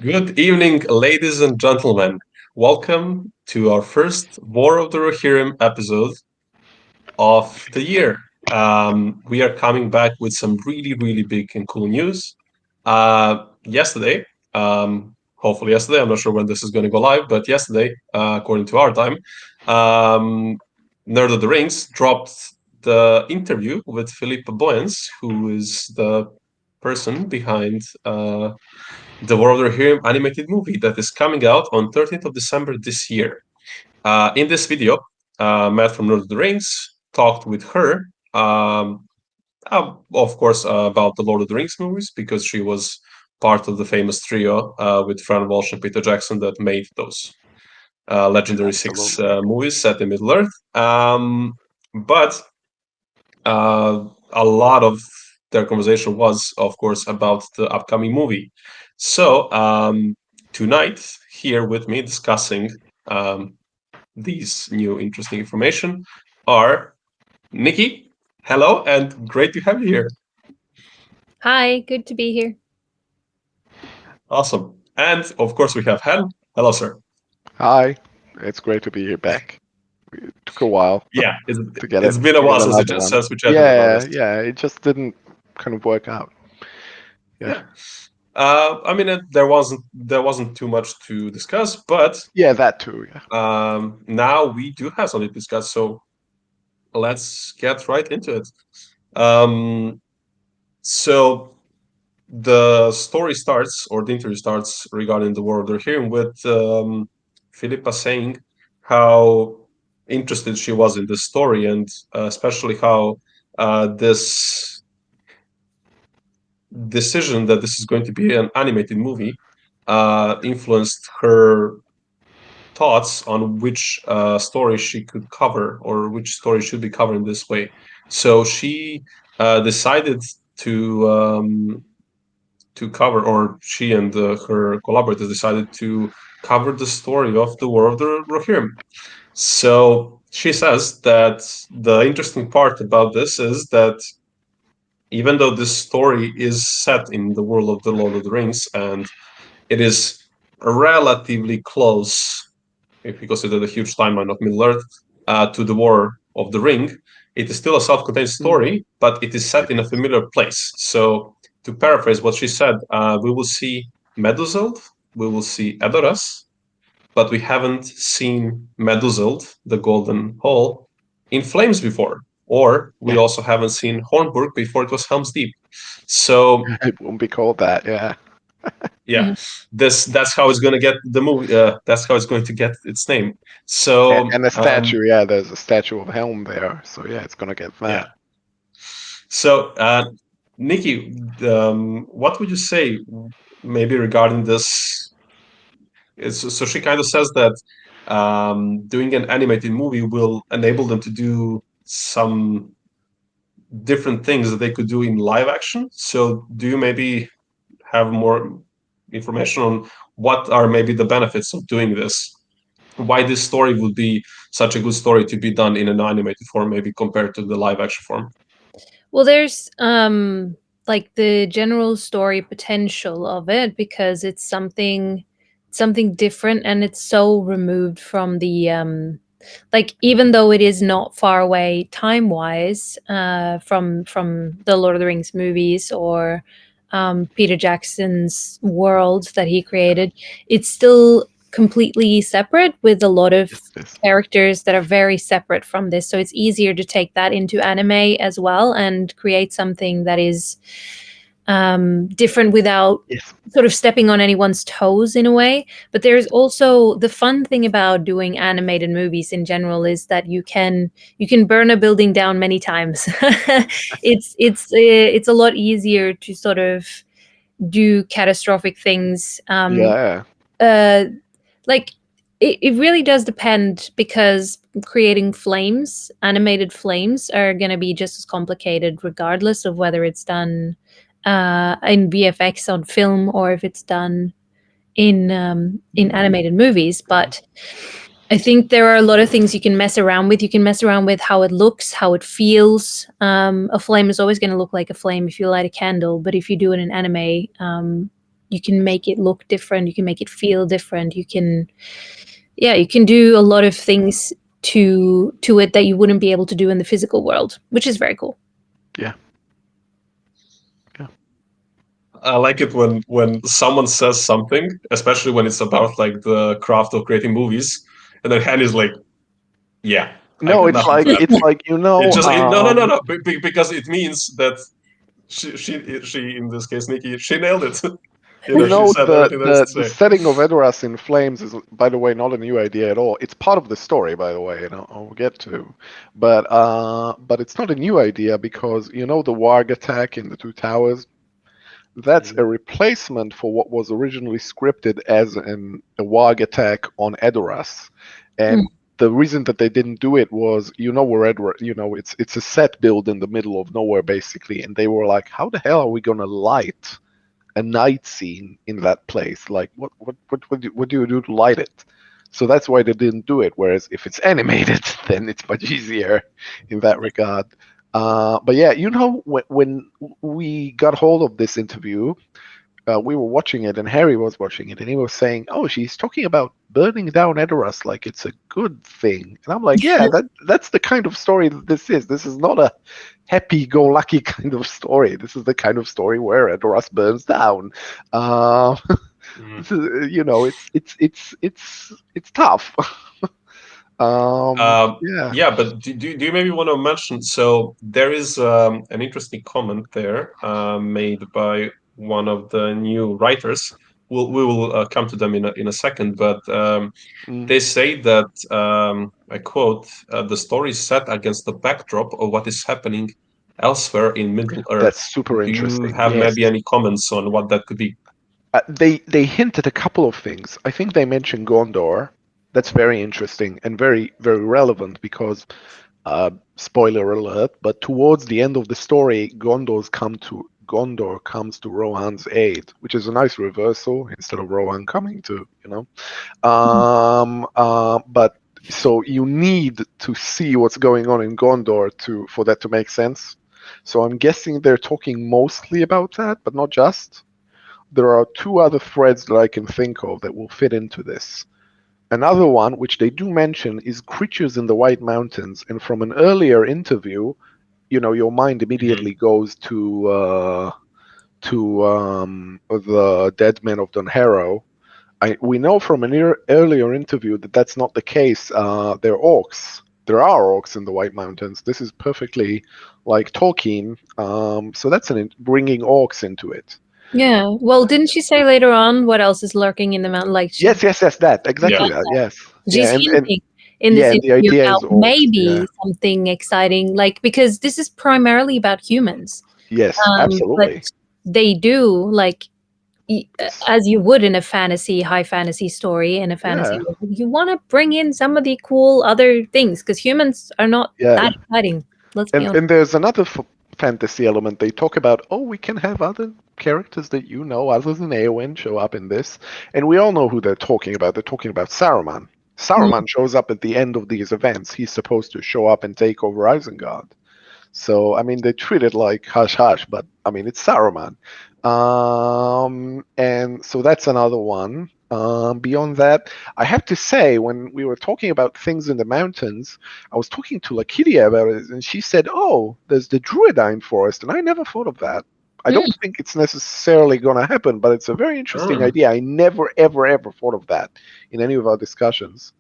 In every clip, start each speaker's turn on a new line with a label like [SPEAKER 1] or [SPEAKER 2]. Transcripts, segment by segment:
[SPEAKER 1] Good evening, ladies and gentlemen. Welcome to our first War of the Rohirrim episode of the year. We are coming back with some really, really big and cool news. Yesterday, hopefully yesterday, I'm not sure when this is going to go live, but yesterday, according to our time, um, Nerd of the Rings dropped the interview with Phillipa Boyens, who is the person behind the War of the Rohirrim animated movie that is coming out on 13th of December this year. In this video, Matt from Lord of the Rings talked with her, of course, about the Lord of the Rings movies because she was part of the famous trio with Fran Walsh and Peter Jackson that made those legendary six
[SPEAKER 2] Absolutely.
[SPEAKER 1] movies set in Middle Earth. But a lot of their conversation was, of course, about the upcoming movie. So tonight, here with me discussing um, these new interesting information are Nikki. Hello, and great to have you here.
[SPEAKER 3] Hi, good to be here.
[SPEAKER 1] Awesome. And of course, we have Hen. Hello, sir.
[SPEAKER 2] Hi. It's great to be here back. It took a while
[SPEAKER 1] Yeah,
[SPEAKER 2] to get
[SPEAKER 1] it's
[SPEAKER 2] it
[SPEAKER 1] been a
[SPEAKER 2] to
[SPEAKER 1] while
[SPEAKER 2] get
[SPEAKER 1] since
[SPEAKER 2] another one.
[SPEAKER 1] since we chatted about this.
[SPEAKER 2] Yeah, it just didn't kind of work out.
[SPEAKER 1] Yeah. I mean, there wasn't too much to discuss, but
[SPEAKER 2] Yeah, that too, yeah.
[SPEAKER 1] now we do have something to discuss. So let's get right into it. Um, so the story starts, or the interview starts regarding the war they're hearing with Philippa saying how interested she was in this story, and especially how this decision that this is going to be an animated movie influenced her thoughts on which story she could cover or which story should be covered in this way. So she decided to cover, or she and her collaborators decided to cover the story of the War of the Rohirrim. So she says that the interesting part about this is that even though this story is set in the world of the Lord of the Rings and it is relatively close, if you consider the huge timeline of Middle Earth, to the War of the Ring, it is still a self-contained
[SPEAKER 2] Mm,
[SPEAKER 1] story, but it is set
[SPEAKER 2] it
[SPEAKER 1] in a
[SPEAKER 2] is.
[SPEAKER 1] familiar place. So, to paraphrase what she said, we will see Meduseld, we will see Edoras, but we haven't seen Meduseld, the Golden Hall, in flames before. Or we
[SPEAKER 2] Yeah,
[SPEAKER 1] also haven't seen Hornburg before it was Helm's Deep. So
[SPEAKER 2] it won't be called that, yeah.
[SPEAKER 1] yeah, that's how it's going to get the movie. That's how it's going to get its name.
[SPEAKER 2] And,
[SPEAKER 1] So
[SPEAKER 2] and the statue, yeah, there's a statue of Helm there, so yeah, it's gonna get
[SPEAKER 1] yeah.
[SPEAKER 2] that.
[SPEAKER 1] So Nikki, what would you say maybe regarding this? So she kind of says that doing an animated movie will enable them to do some different things that they could do in live action. So do you maybe have more information on what are maybe the benefits of doing this? Why this story would be such a good story to be done in an animated form, maybe compared to the live action form?
[SPEAKER 3] Well, there's like the general story potential of it because it's something different and it's so removed from the like even though it is not far away time-wise from the Lord of the Rings movies or Peter Jackson's world that he created, it's still completely separate with a lot of
[SPEAKER 2] Yes, it is.
[SPEAKER 3] characters that are very separate from this. So it's easier to take that into anime as well and create something that is different without
[SPEAKER 2] Yes.
[SPEAKER 3] sort of stepping on anyone's toes in a way. But there's also the fun thing about doing animated movies in general is that you can burn a building down many times. It's a lot easier to sort of do catastrophic things.
[SPEAKER 2] Yeah.
[SPEAKER 3] Uh, like it really does depend because creating flames, animated flames, are going to be just as complicated regardless of whether it's done in VFX on film or if it's done in animated movies. But I think there are a lot of things you can mess around with. You can mess around with how it looks, how it feels. A flame is always going to look like a flame if you light a candle, but if you do it in anime, make it look different, you can make it feel different, you can do a lot of things to it that you wouldn't be able to do in the physical world, which is very cool.
[SPEAKER 2] Yeah.
[SPEAKER 1] I like it when someone says something, especially when it's about like the craft of creating movies, and then Henny's like, "Yeah, I
[SPEAKER 2] No,
[SPEAKER 1] got
[SPEAKER 2] it's
[SPEAKER 1] nothing to
[SPEAKER 2] like
[SPEAKER 1] add." No, because it means that she in this case Nikki, she nailed it. She said everything there is to
[SPEAKER 2] the
[SPEAKER 1] say.
[SPEAKER 2] setting of Edoras in flames is, by the way, not a new idea at all. It's part of the story, by the way, and I'll get to. But it's not a new idea because the Warg attack in the Two Towers. That's a replacement for what was originally scripted as a Warg attack on Edoras, and the reason that they didn't do it was, where Edoras, it's a set build in the middle of nowhere basically, and they were like, how the hell are we gonna light a night scene in that place? Like, what do you do to light it? So that's why they didn't do it. Whereas if it's animated, then it's much easier in that regard. But yeah, when we got hold of this interview, we were watching it, and Harry was watching it, and he was saying, "Oh, she's talking about burning down Edoras like it's a good thing." And I'm like, "Yeah, that's the kind of story that this is. This is not a happy-go-lucky kind of story. This is the kind of story where Edoras burns down." This is, it's tough. Yeah.
[SPEAKER 1] Yeah, but do you maybe want to mention? So there is an interesting comment there made by one of the new writers. We will come to them in a second, but they say that I quote: "The story is set against the backdrop of what is happening elsewhere in Middle Earth."
[SPEAKER 2] That's super
[SPEAKER 1] Do you
[SPEAKER 2] interesting.
[SPEAKER 1] have
[SPEAKER 2] Yes.
[SPEAKER 1] maybe any comments on what that could be?
[SPEAKER 2] They hint at a couple of things. I think they mentioned Gondor. That's very interesting and very, very relevant because, spoiler alert, but towards the end of the story, Gondor comes to Rohan's aid, which is a nice reversal instead of Rohan coming to, but so you need to see what's going on in Gondor for that to make sense. So I'm guessing they're talking mostly about that, but not just. There are two other threads that I can think of that will fit into this. Another one, which they do mention, is creatures in the White Mountains. And from an earlier interview, your mind immediately goes to the Dead Men of Dunharrow. We know from an earlier interview that that's not the case. They're orcs. There are orcs in the White Mountains. This is perfectly like Tolkien. So that's bringing orcs into it.
[SPEAKER 3] Yeah. Well, didn't she say later on what else is lurking in the mountain? Like
[SPEAKER 2] Yes, that exactly that. Yes,
[SPEAKER 3] she's hinting in this
[SPEAKER 2] and the
[SPEAKER 3] interview
[SPEAKER 2] idea
[SPEAKER 3] about
[SPEAKER 2] is orcs,
[SPEAKER 3] maybe something exciting, like, because this is primarily about humans.
[SPEAKER 2] Yes,
[SPEAKER 3] But
[SPEAKER 2] absolutely.
[SPEAKER 3] they do, like, as you would in a high fantasy story, in a fantasy world, you want to bring in some of the cool other things because humans are not that exciting. Let's be honest.
[SPEAKER 2] And there's another fantasy element. They talk about, we can have other characters that other than Eowyn show up in this, and we all know who they're talking about. They're talking about Saruman. Saruman shows up at the end of these events. He's supposed to show up and take over Isengard. So, I mean, they treat it like hush hush, but I mean, it's Saruman. And so that's another one. Beyond that, I have to say, when we were talking about things in the mountains, I was talking to Lakidia about it, and she said, "Oh, there's the Druidine forest," and I never thought of that. I don't think it's necessarily going to happen, but it's a very interesting idea. I never, ever, ever thought of that in any of our discussions.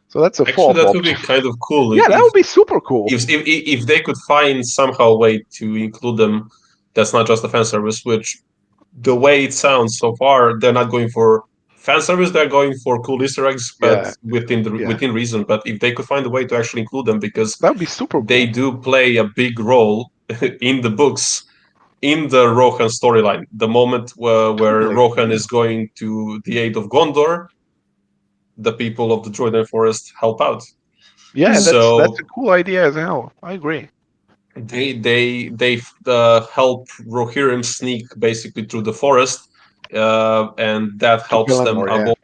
[SPEAKER 2] So that's a
[SPEAKER 1] Actually,
[SPEAKER 2] fourth
[SPEAKER 1] that would be
[SPEAKER 2] option.
[SPEAKER 1] kind of cool.
[SPEAKER 2] Yeah, that would be super cool.
[SPEAKER 1] If they could find somehow a way to include them, that's not just a fan service. Which, the way it sounds so far, they're not going for fan service. They're going for cool Easter eggs, but within reason. But if they could find a way to actually include them, because
[SPEAKER 2] that would be super cool.
[SPEAKER 1] They do play a big role in the books, in the Rohan storyline. The moment where Rohan is going to the aid of Gondor, the people of the Druiden Forest help out.
[SPEAKER 2] Yeah, that's a cool idea as hell. I agree.
[SPEAKER 1] They help Rohirrim sneak basically through the forest, and that helps them avoid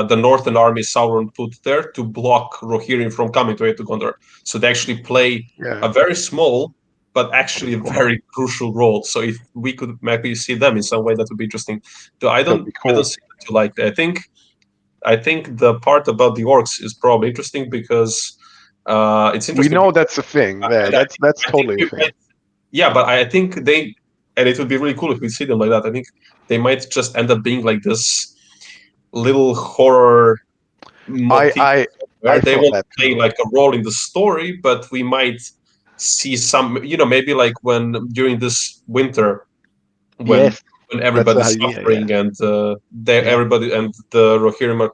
[SPEAKER 1] the northern army Sauron put there to block Rohirrim from coming to Gondor. So they actually play a very small but actually a very crucial role. So if we could maybe see them in some way, that would be interesting. Though
[SPEAKER 2] That'd be
[SPEAKER 1] I don't
[SPEAKER 2] cool.
[SPEAKER 1] see that you like. I think the part about the orcs is probably interesting because it's
[SPEAKER 2] We
[SPEAKER 1] interesting.
[SPEAKER 2] know that's a thing. Yeah,
[SPEAKER 1] And
[SPEAKER 2] that's
[SPEAKER 1] I think
[SPEAKER 2] totally a
[SPEAKER 1] we
[SPEAKER 2] thing.
[SPEAKER 1] might, yeah, but I think they, and it would be really cool if we see them like that. I think they might just end up being like this little horror
[SPEAKER 2] I
[SPEAKER 1] motif
[SPEAKER 2] I
[SPEAKER 1] where
[SPEAKER 2] I
[SPEAKER 1] they
[SPEAKER 2] thought
[SPEAKER 1] won't
[SPEAKER 2] that
[SPEAKER 1] play
[SPEAKER 2] too.
[SPEAKER 1] like a role in the story, but we might see some, maybe like when during this winter when
[SPEAKER 2] Yes, that's the
[SPEAKER 1] everybody's
[SPEAKER 2] idea. Yeah,
[SPEAKER 1] suffering and
[SPEAKER 2] yeah.
[SPEAKER 1] everybody and the Rohirrim are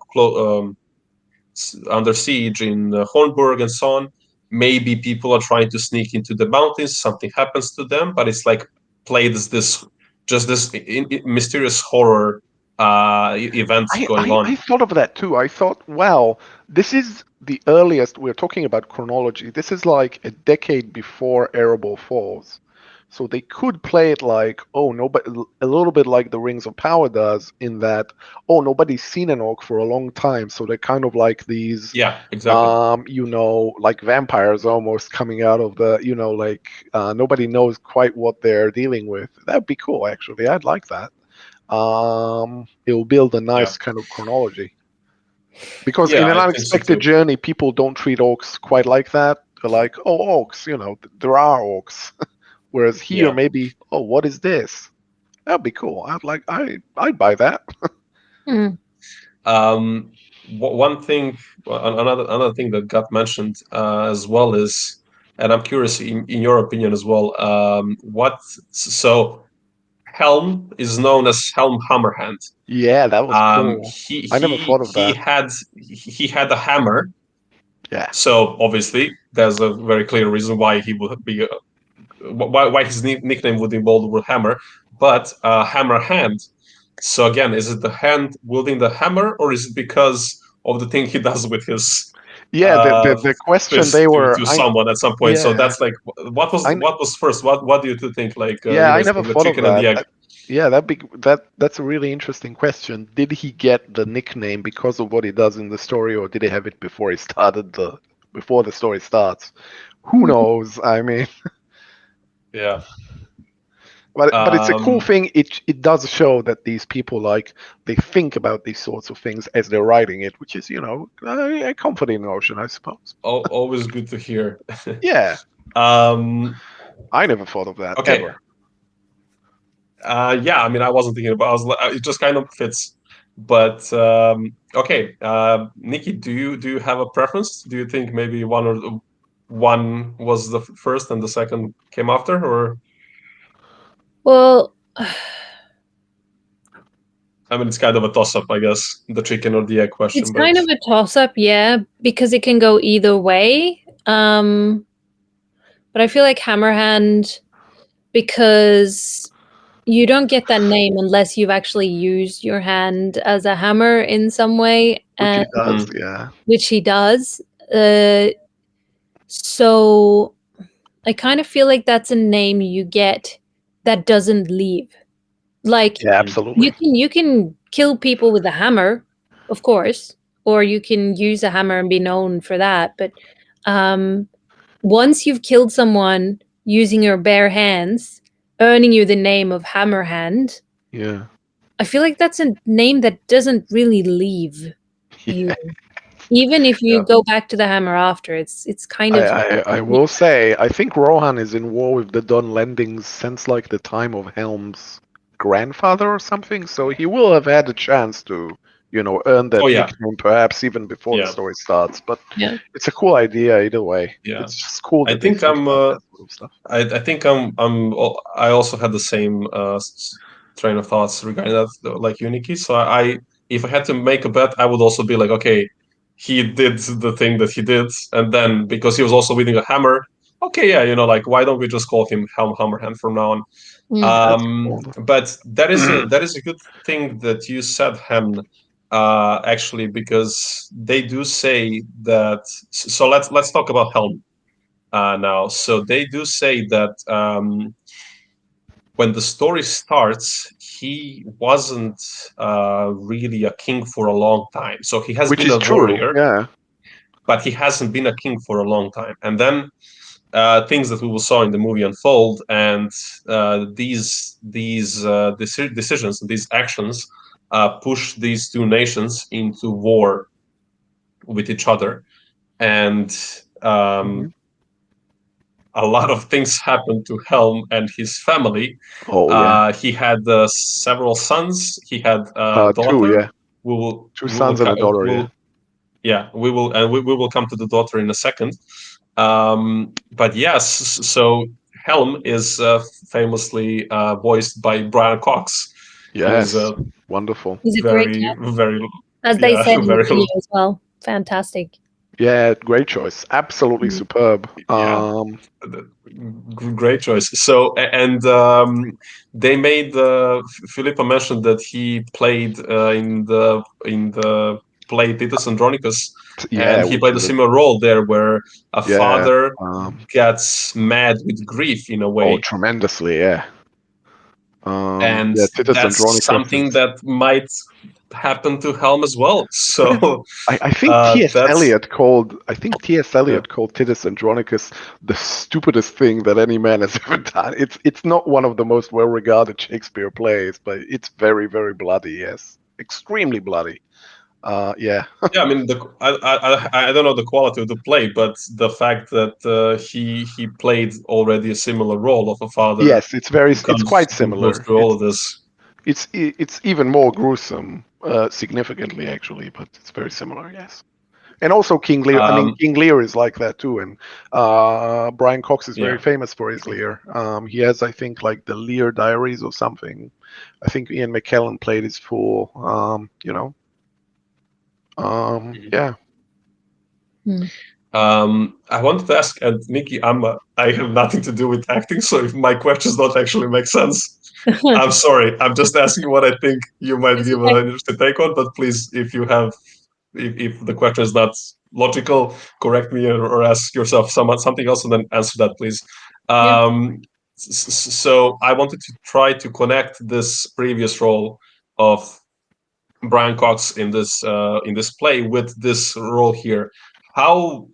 [SPEAKER 1] under siege in Hornburg and so on. Maybe people are trying to sneak into the mountains. Something happens to them, but it's like played as this mysterious horror event going on.
[SPEAKER 2] I thought of that too. I thought, wow, this is the earliest we're talking about chronology. This is like a decade before Erebor falls. So they could play it like, oh, nobody, a little bit like the Rings of Power does, in that, oh, nobody's seen an orc for a long time. So they're kind of like these,
[SPEAKER 1] Yeah, exactly.
[SPEAKER 2] like vampires almost coming out of the, like nobody knows quite what they're dealing with. That'd be cool, actually. I'd like that. It will build a
[SPEAKER 1] Yeah,
[SPEAKER 2] nice kind of chronology. Because
[SPEAKER 1] yeah,
[SPEAKER 2] in an
[SPEAKER 1] I think so
[SPEAKER 2] unexpected
[SPEAKER 1] too.
[SPEAKER 2] journey, people don't treat orcs quite like that. They're like, oh, orcs, there are orcs. Whereas here,
[SPEAKER 1] Yeah.
[SPEAKER 2] maybe, oh, what is this? That'd be cool. I'd buy that.
[SPEAKER 3] Mm.
[SPEAKER 1] One thing, another thing that got mentioned as well is, and I'm curious in your opinion as well. What so Helm is known as Helm Hammerhand.
[SPEAKER 2] Yeah, that was cool.
[SPEAKER 1] He
[SPEAKER 2] I never
[SPEAKER 1] he
[SPEAKER 2] thought of
[SPEAKER 1] he
[SPEAKER 2] that.
[SPEAKER 1] had he had a hammer,
[SPEAKER 2] Yeah,
[SPEAKER 1] so obviously there's a very clear reason why he would be why his nickname would involve the word hammer, but hammer hand. So again, is it the hand wielding the hammer, or is it because of the thing he does with his
[SPEAKER 2] yeah.
[SPEAKER 1] uh,
[SPEAKER 2] The question they
[SPEAKER 1] fist
[SPEAKER 2] were,
[SPEAKER 1] to someone at some point? So
[SPEAKER 2] yeah,
[SPEAKER 1] that's like,
[SPEAKER 2] I
[SPEAKER 1] what was first? What do you two think? Like,
[SPEAKER 2] yeah, I
[SPEAKER 1] it's
[SPEAKER 2] never
[SPEAKER 1] like the
[SPEAKER 2] thought of
[SPEAKER 1] chicken and
[SPEAKER 2] that.
[SPEAKER 1] the egg.
[SPEAKER 2] Yeah, that's a really interesting question. Did he get the nickname because of what he does in the story, or did he have it before the story starts? Who knows? I mean,
[SPEAKER 1] Yeah.
[SPEAKER 2] but it's a cool
[SPEAKER 1] Um,
[SPEAKER 2] thing. It does show that these people, like, they think about these sorts of things as they're writing it, which is, a comforting notion, I suppose.
[SPEAKER 1] always good to hear.
[SPEAKER 2] Yeah,
[SPEAKER 1] um,
[SPEAKER 2] I never thought of that
[SPEAKER 1] okay.
[SPEAKER 2] ever.
[SPEAKER 1] Yeah, I mean, I wasn't thinking about. It just kind of fits. But okay, Nikki, do you have a preference? Do you think maybe one was the first and the second came after, or
[SPEAKER 3] Well,
[SPEAKER 1] I mean, it's kind of a toss-up, I guess, the chicken or the egg
[SPEAKER 3] it's
[SPEAKER 1] question. But
[SPEAKER 3] kind of a toss up, yeah, because it can go either way. But I feel like Hammerhand, because you don't get that name unless you've actually used your hand as a hammer in some way,
[SPEAKER 2] Which he
[SPEAKER 3] and
[SPEAKER 2] does,
[SPEAKER 1] mm,
[SPEAKER 2] yeah.
[SPEAKER 3] which he does. Uh, so I kind of feel like that's a name you get that doesn't leave. Like
[SPEAKER 2] Yeah,
[SPEAKER 1] mm,
[SPEAKER 3] you
[SPEAKER 2] absolutely.
[SPEAKER 3] can kill people with a hammer, of course, or you can use a hammer and be known for that. But um, once you've killed someone using your bare hands, earning you the name of Hammerhand,
[SPEAKER 2] Yeah.
[SPEAKER 3] I feel like that's a name that doesn't really leave you.
[SPEAKER 2] Yeah.
[SPEAKER 3] Even if you
[SPEAKER 1] yeah,
[SPEAKER 3] go back to the hammer after, it's kind of
[SPEAKER 2] I will say, I think Rohan is in war with the Dunlendings since like the time of Helm's grandfather or something, so he will have had a chance to, earn
[SPEAKER 1] oh
[SPEAKER 2] that
[SPEAKER 1] yeah,
[SPEAKER 2] nickname perhaps even before the
[SPEAKER 1] yeah,
[SPEAKER 2] story starts. But
[SPEAKER 3] yeah.
[SPEAKER 2] it's a cool idea either way.
[SPEAKER 1] yeah.
[SPEAKER 2] It's just cool
[SPEAKER 1] I
[SPEAKER 2] that they
[SPEAKER 1] think
[SPEAKER 2] think
[SPEAKER 1] I'm.
[SPEAKER 2] about that sort of stuff.
[SPEAKER 1] I think I also had the same train of thoughts regarding that, like Uniki. So if I had to make a bet, I would also be like, okay, he did the thing that he did, and then because he was also wielding a hammer, okay, yeah, like why don't we just call him Helm Hammerhand from now on?
[SPEAKER 3] Mm.
[SPEAKER 2] That's cool.
[SPEAKER 1] But that is a good thing that you said, Hen. Actually, because they do say that. So let's talk about Helm now. So they do say that when the story starts, he wasn't really a king for a long time. So he has
[SPEAKER 2] Which
[SPEAKER 1] been
[SPEAKER 2] is
[SPEAKER 1] a
[SPEAKER 2] true.
[SPEAKER 1] warrior,
[SPEAKER 2] Yeah.
[SPEAKER 1] but he hasn't been a king for a long time. And then things that we will saw in the movie unfold, and these decisions and these actions push these two nations into war with each other, and
[SPEAKER 2] Mhm.
[SPEAKER 1] a lot of things happened to Helm and his family.
[SPEAKER 2] Oh yeah.
[SPEAKER 1] He had several sons. He had a
[SPEAKER 2] Two,
[SPEAKER 1] daughter.
[SPEAKER 2] yeah. Two
[SPEAKER 1] We will
[SPEAKER 2] sons and a daughter, yeah.
[SPEAKER 1] yeah, we will come to the daughter in a second. But yes, so Helm is famously voiced by Brian Cox, who is
[SPEAKER 2] Yes.
[SPEAKER 1] a
[SPEAKER 2] Wonderful.
[SPEAKER 3] He's a great
[SPEAKER 1] very,
[SPEAKER 3] cast,
[SPEAKER 1] very,
[SPEAKER 3] as they
[SPEAKER 1] yeah,
[SPEAKER 3] said in the
[SPEAKER 1] very,
[SPEAKER 3] video as well. Fantastic.
[SPEAKER 2] Yeah, great choice. Absolutely
[SPEAKER 3] Mm.
[SPEAKER 2] superb.
[SPEAKER 1] yeah, great choice. So, and they made Philippa mentioned that he played in the play Titus Andronicus, and
[SPEAKER 2] Yeah,
[SPEAKER 1] he
[SPEAKER 2] which
[SPEAKER 1] played a
[SPEAKER 2] is a
[SPEAKER 1] similar role there, where a
[SPEAKER 2] yeah.
[SPEAKER 1] father gets mad with grief in a
[SPEAKER 2] Oh,
[SPEAKER 1] way,
[SPEAKER 2] tremendously, yeah.
[SPEAKER 1] and
[SPEAKER 2] Yeah, Titus
[SPEAKER 1] that's
[SPEAKER 2] Andronicus
[SPEAKER 1] something
[SPEAKER 2] is.
[SPEAKER 1] that might happen to Helm as well. So
[SPEAKER 2] I think T.S.
[SPEAKER 1] that's
[SPEAKER 2] Eliot called. I think T.S.
[SPEAKER 1] yeah.
[SPEAKER 2] Eliot called Titus Andronicus the stupidest thing that any man has ever done. It's not one of the most well-regarded Shakespeare plays, but it's very, very bloody. Yes, extremely bloody. Yeah.
[SPEAKER 1] Yeah, I mean, I don't know the quality of the play, but the fact that he played already a similar role of a father
[SPEAKER 2] Yes, it's very.
[SPEAKER 1] who
[SPEAKER 2] It's quite
[SPEAKER 1] goes
[SPEAKER 2] similar.
[SPEAKER 1] through all of this.
[SPEAKER 2] It's even more gruesome, significantly actually, but it's very similar. Yes. And also King Lear. I mean,
[SPEAKER 1] Um,
[SPEAKER 2] King Lear is like that too. And Brian Cox is very
[SPEAKER 1] yeah.
[SPEAKER 2] famous for his Lear. He has, I think, like the Lear Diaries or something. I think Ian McKellen played his fool.
[SPEAKER 1] Mhm.
[SPEAKER 2] Yeah.
[SPEAKER 3] Mm.
[SPEAKER 1] I wanted to ask, and Nikki, I have nothing to do with acting, so if my questions don't actually make sense, I'm sorry. I'm just asking what I think you might
[SPEAKER 3] It's
[SPEAKER 1] give
[SPEAKER 3] okay.
[SPEAKER 1] an interesting take on. But please, if you have, if the question is not logical, correct me or ask yourself something else, and then answer that, please.
[SPEAKER 3] Yeah.
[SPEAKER 1] So I wanted to try to connect this previous role of Brian Cox in this play with this role here. How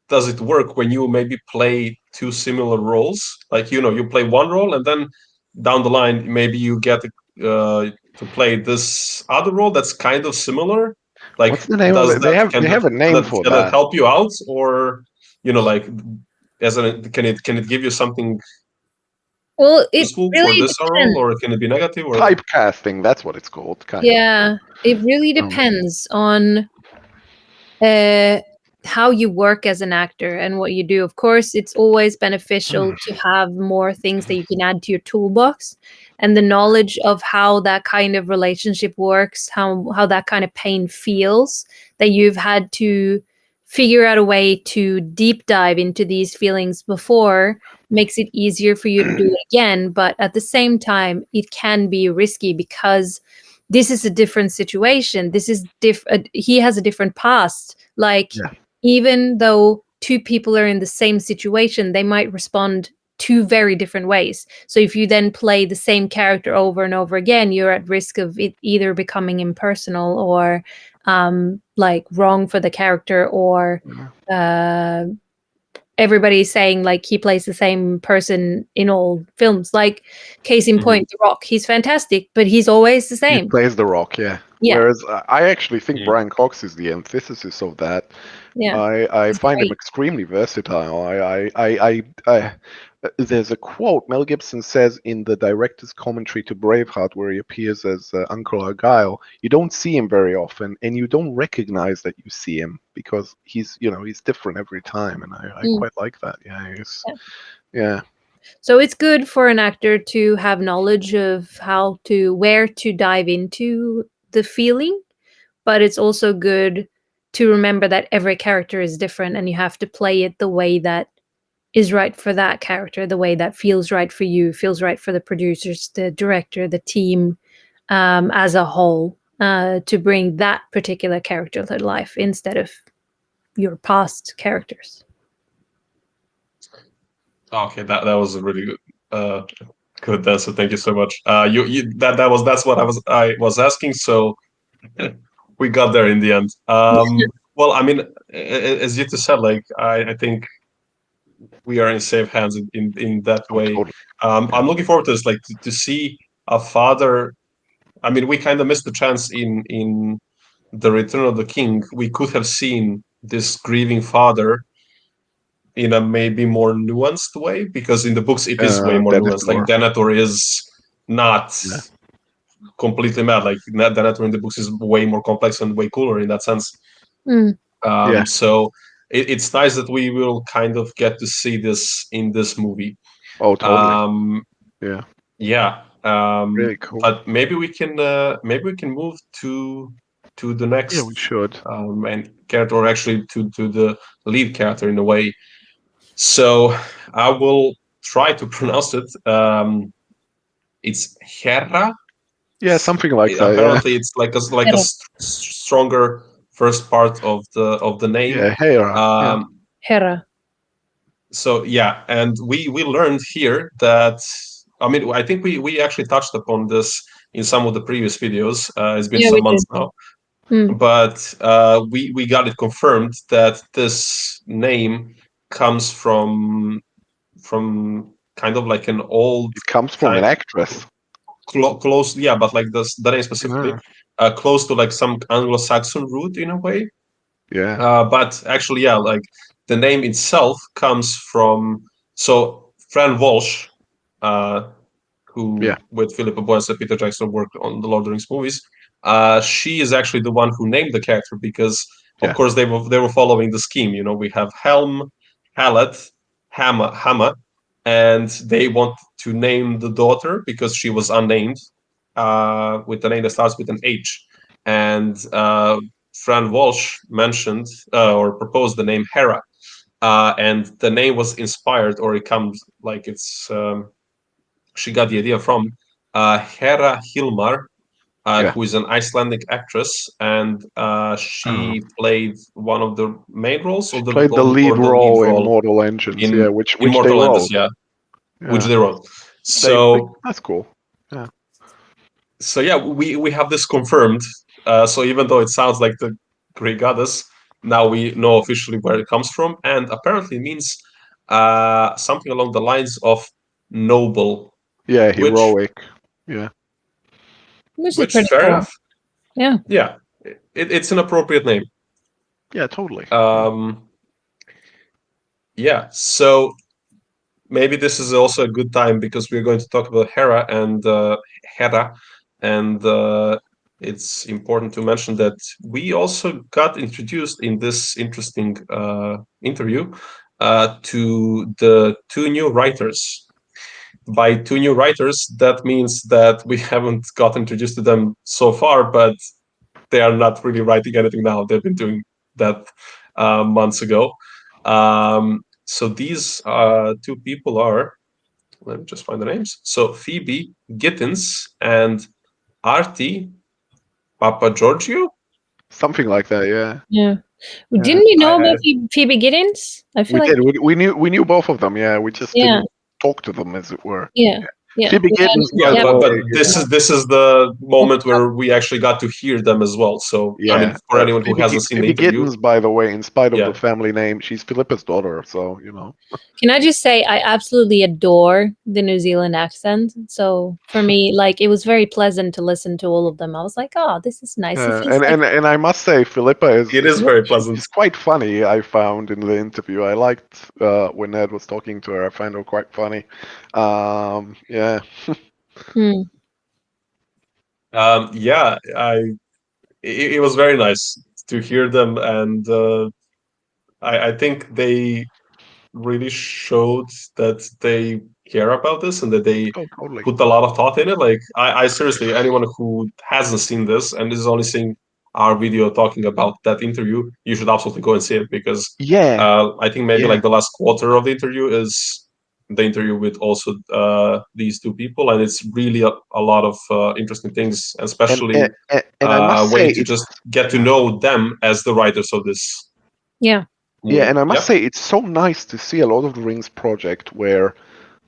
[SPEAKER 1] does it work when you maybe play two similar roles? Like, you play one role, and then down the line maybe you get to play this other role that's kind of similar. Like,
[SPEAKER 2] What's the name of
[SPEAKER 1] does
[SPEAKER 2] it? They
[SPEAKER 1] that
[SPEAKER 2] have
[SPEAKER 1] can
[SPEAKER 2] they
[SPEAKER 1] that
[SPEAKER 2] have a
[SPEAKER 1] can
[SPEAKER 2] name
[SPEAKER 1] that,
[SPEAKER 2] for
[SPEAKER 1] can that
[SPEAKER 2] that.
[SPEAKER 1] help you out, or like can it give you something
[SPEAKER 3] Well, it
[SPEAKER 1] useful for
[SPEAKER 3] really
[SPEAKER 1] this role,
[SPEAKER 3] depends.
[SPEAKER 1] or can it be negative, or
[SPEAKER 2] Typecasting. That's what it's called, kind of.
[SPEAKER 3] Yeah, it really depends on uh, how you work as an actor and what you do. Of course, it's always beneficial to have more things that you can add to your toolbox, and the knowledge of how that kind of relationship works, how that kind of pain feels, that you've had to figure out a way to deep dive into these feelings before makes it easier for you to do it again. But at the same time, it can be risky because this is a different situation. This is different. He has a different past. Like,
[SPEAKER 2] Yeah.
[SPEAKER 3] even though two people are in the same situation, they might respond two very different ways. So if you then play the same character over and over again, you're at risk of it either becoming impersonal or like wrong for the character, or uh, everybody's saying like he plays the same person in all films. Like, case in
[SPEAKER 1] Mhm.
[SPEAKER 3] point, The Rock. He's fantastic, but he's always the
[SPEAKER 2] He
[SPEAKER 3] same.
[SPEAKER 2] plays the Rock, yeah.
[SPEAKER 3] Yeah,
[SPEAKER 2] Whereas I actually think
[SPEAKER 1] Mhm.
[SPEAKER 2] Brian Cox is the antithesis of that.
[SPEAKER 3] yeah.
[SPEAKER 2] I
[SPEAKER 3] He's
[SPEAKER 2] find him
[SPEAKER 3] great.
[SPEAKER 2] extremely versatile. There's a quote Mel Gibson says in the director's commentary to Braveheart, where he appears as Uncle Argyle. You don't see him very often, and you don't recognize that you see him because he's different every time, and I
[SPEAKER 3] Mm.
[SPEAKER 2] quite like that. Yeah,
[SPEAKER 3] Yeah.
[SPEAKER 2] yeah,
[SPEAKER 3] So it's good for an actor to have knowledge of where to dive into the feeling, but it's also good to remember that every character is different and you have to play it the way that is right for that character, the way that feels right for you, feels right for the producers, the director, the team, as a whole, to bring that particular character to life instead of your past characters.
[SPEAKER 1] Okay, that was a really good answer. Thank you so much. You that's what I was asking. So we got there in the end. Well, I mean, as you just said, like I think we are in safe hands in that
[SPEAKER 2] Oh,
[SPEAKER 1] way.
[SPEAKER 2] totally. Yeah.
[SPEAKER 1] I'm looking forward to this, like to see a father. I mean, we kind of missed the chance in the Return of the King. We could have seen this grieving father in a maybe more nuanced way, because in the books it is way more nuanced. Like
[SPEAKER 2] Denethor.
[SPEAKER 1] Denethor is not
[SPEAKER 2] Yeah.
[SPEAKER 1] completely mad. Like Denethor in the books is way more complex and way cooler in that sense.
[SPEAKER 3] Mm.
[SPEAKER 2] Yeah.
[SPEAKER 1] So it's nice that we will kind of get to see this in this movie.
[SPEAKER 2] Oh, totally.
[SPEAKER 1] Um,
[SPEAKER 2] Yeah.
[SPEAKER 1] yeah,
[SPEAKER 2] Really cool.
[SPEAKER 1] but maybe we can move to the
[SPEAKER 2] Yeah,
[SPEAKER 1] next
[SPEAKER 2] we should.
[SPEAKER 1] main character, or actually to the lead character in a way. So I will try to pronounce it. It's Hera.
[SPEAKER 2] Yeah, something like that. Yeah.
[SPEAKER 1] Apparently, it's like a
[SPEAKER 3] Hera.
[SPEAKER 1] stronger first part of the name.
[SPEAKER 2] Yeah. Hera. Yeah.
[SPEAKER 1] Um,
[SPEAKER 3] Hera.
[SPEAKER 1] so yeah, and we learned here that, I mean, I think we actually touched upon this in some of the previous videos. It's been
[SPEAKER 3] Yeah,
[SPEAKER 1] some
[SPEAKER 3] we did.
[SPEAKER 1] months now,
[SPEAKER 3] Mm.
[SPEAKER 1] but we got it confirmed that this name comes from kind of like an old
[SPEAKER 2] It comes from an
[SPEAKER 1] kind
[SPEAKER 2] actress.
[SPEAKER 1] close, yeah, but like the name specifically,
[SPEAKER 2] Yeah.
[SPEAKER 1] close to like some Anglo-Saxon root in a way.
[SPEAKER 2] Yeah.
[SPEAKER 1] But actually, yeah, like the name itself comes from, so Fran Walsh, uh, who
[SPEAKER 2] Yeah.
[SPEAKER 1] with Phillipa Boyens and Peter Jackson worked on the Lord of the Rings movies. She is actually the one who named the character, because, of
[SPEAKER 2] Yeah.
[SPEAKER 1] course, they were following the scheme. You know, we have Helm, Hallet, Hammer, and they want to name the daughter because she was unnamed, with a name that starts with an H. And Fran Walsh mentioned or proposed the name Hera, and the name was inspired, or it comes like it's. She got the idea from Hera Hilmar,
[SPEAKER 2] Yeah.
[SPEAKER 1] who is an Icelandic actress, and
[SPEAKER 2] Uh,
[SPEAKER 1] she played one of the main roles,
[SPEAKER 2] she played the lead
[SPEAKER 1] or the lead
[SPEAKER 2] role in
[SPEAKER 1] role
[SPEAKER 2] Mortal Engines. Yeah,
[SPEAKER 1] in
[SPEAKER 2] which they
[SPEAKER 1] Immortal Endless,
[SPEAKER 2] wrote.
[SPEAKER 1] yeah, which
[SPEAKER 2] Yeah.
[SPEAKER 1] they wrote.
[SPEAKER 2] They
[SPEAKER 1] So
[SPEAKER 2] that's cool. Yeah.
[SPEAKER 1] yeah, we have this confirmed. So even though it sounds like the Greek goddess, now we know officially where it comes from, and apparently it means something along the lines of noble,
[SPEAKER 2] Yeah,
[SPEAKER 1] which
[SPEAKER 2] heroic. Yeah.
[SPEAKER 3] Which is
[SPEAKER 1] which
[SPEAKER 3] pretty
[SPEAKER 1] fair
[SPEAKER 3] cool.
[SPEAKER 1] enough.
[SPEAKER 3] Yeah.
[SPEAKER 1] Yeah, it's an appropriate name.
[SPEAKER 2] Yeah, totally.
[SPEAKER 1] Um, yeah, so maybe this is also a good time, because we're going to talk about Hera, and it's important to mention that we also got introduced in this interesting interview to the two new writers. By two new writers, that means that we haven't got introduced to them so far, but they are not really writing anything now. They've been doing that months ago. So these two people are, let me just find the names. So Phoebe Gittins and Artie Papageorgiou.
[SPEAKER 2] Something like that. Yeah.
[SPEAKER 3] Yeah.
[SPEAKER 2] Yeah.
[SPEAKER 3] Didn't we know
[SPEAKER 1] I
[SPEAKER 3] about Phoebe Giddens? I feel
[SPEAKER 2] We
[SPEAKER 3] like
[SPEAKER 2] did. We knew both of them. Yeah. We just
[SPEAKER 3] yeah,
[SPEAKER 2] didn't talk to them, as it were.
[SPEAKER 3] yeah, yeah.
[SPEAKER 2] Phoebe
[SPEAKER 3] We
[SPEAKER 2] Giddens, by
[SPEAKER 1] yeah,
[SPEAKER 3] had
[SPEAKER 2] the
[SPEAKER 1] but
[SPEAKER 2] way.
[SPEAKER 1] this
[SPEAKER 2] Yeah.
[SPEAKER 1] is the moment where we actually got to hear them as well. So I mean,
[SPEAKER 2] Yeah.
[SPEAKER 1] for anyone who hasn't seen the
[SPEAKER 2] Phoebe
[SPEAKER 1] interview,
[SPEAKER 2] Giddens, by the way, in spite of the
[SPEAKER 1] yeah,
[SPEAKER 2] family name, she's Philippa's daughter. So
[SPEAKER 3] Can I just say I absolutely adore the New Zealand accent. So for me, like it was very pleasant to listen to all of them. I was like, oh, this is nice. It feels
[SPEAKER 2] and,
[SPEAKER 3] like
[SPEAKER 2] and I must say, Philippa
[SPEAKER 1] it is very pleasant.
[SPEAKER 2] she's quite funny. I found in the interview. I liked when Ned was talking to her. I found her quite funny. Yeah.
[SPEAKER 3] hmm,
[SPEAKER 1] Yeah, it was very nice to hear them, and I think they really showed that they care about this and that they
[SPEAKER 2] Oh, totally.
[SPEAKER 1] put a lot of thought in it. Like I seriously, anyone who hasn't seen this and is only seeing our video talking about that interview, you should absolutely go and see it, because
[SPEAKER 2] Yeah.
[SPEAKER 1] I think maybe
[SPEAKER 2] Yeah.
[SPEAKER 1] like the last quarter of the interview is the interview with also these two people, and it's really a lot of interesting things,
[SPEAKER 2] And and,
[SPEAKER 1] especially
[SPEAKER 2] and I must say
[SPEAKER 1] way to
[SPEAKER 2] it's
[SPEAKER 1] just get to
[SPEAKER 2] yeah.
[SPEAKER 1] know them as the writers of this
[SPEAKER 3] yeah.
[SPEAKER 2] Yeah,
[SPEAKER 1] movie.
[SPEAKER 2] and I must
[SPEAKER 1] Yeah.
[SPEAKER 2] say it's so nice to see a Lord of the Rings project where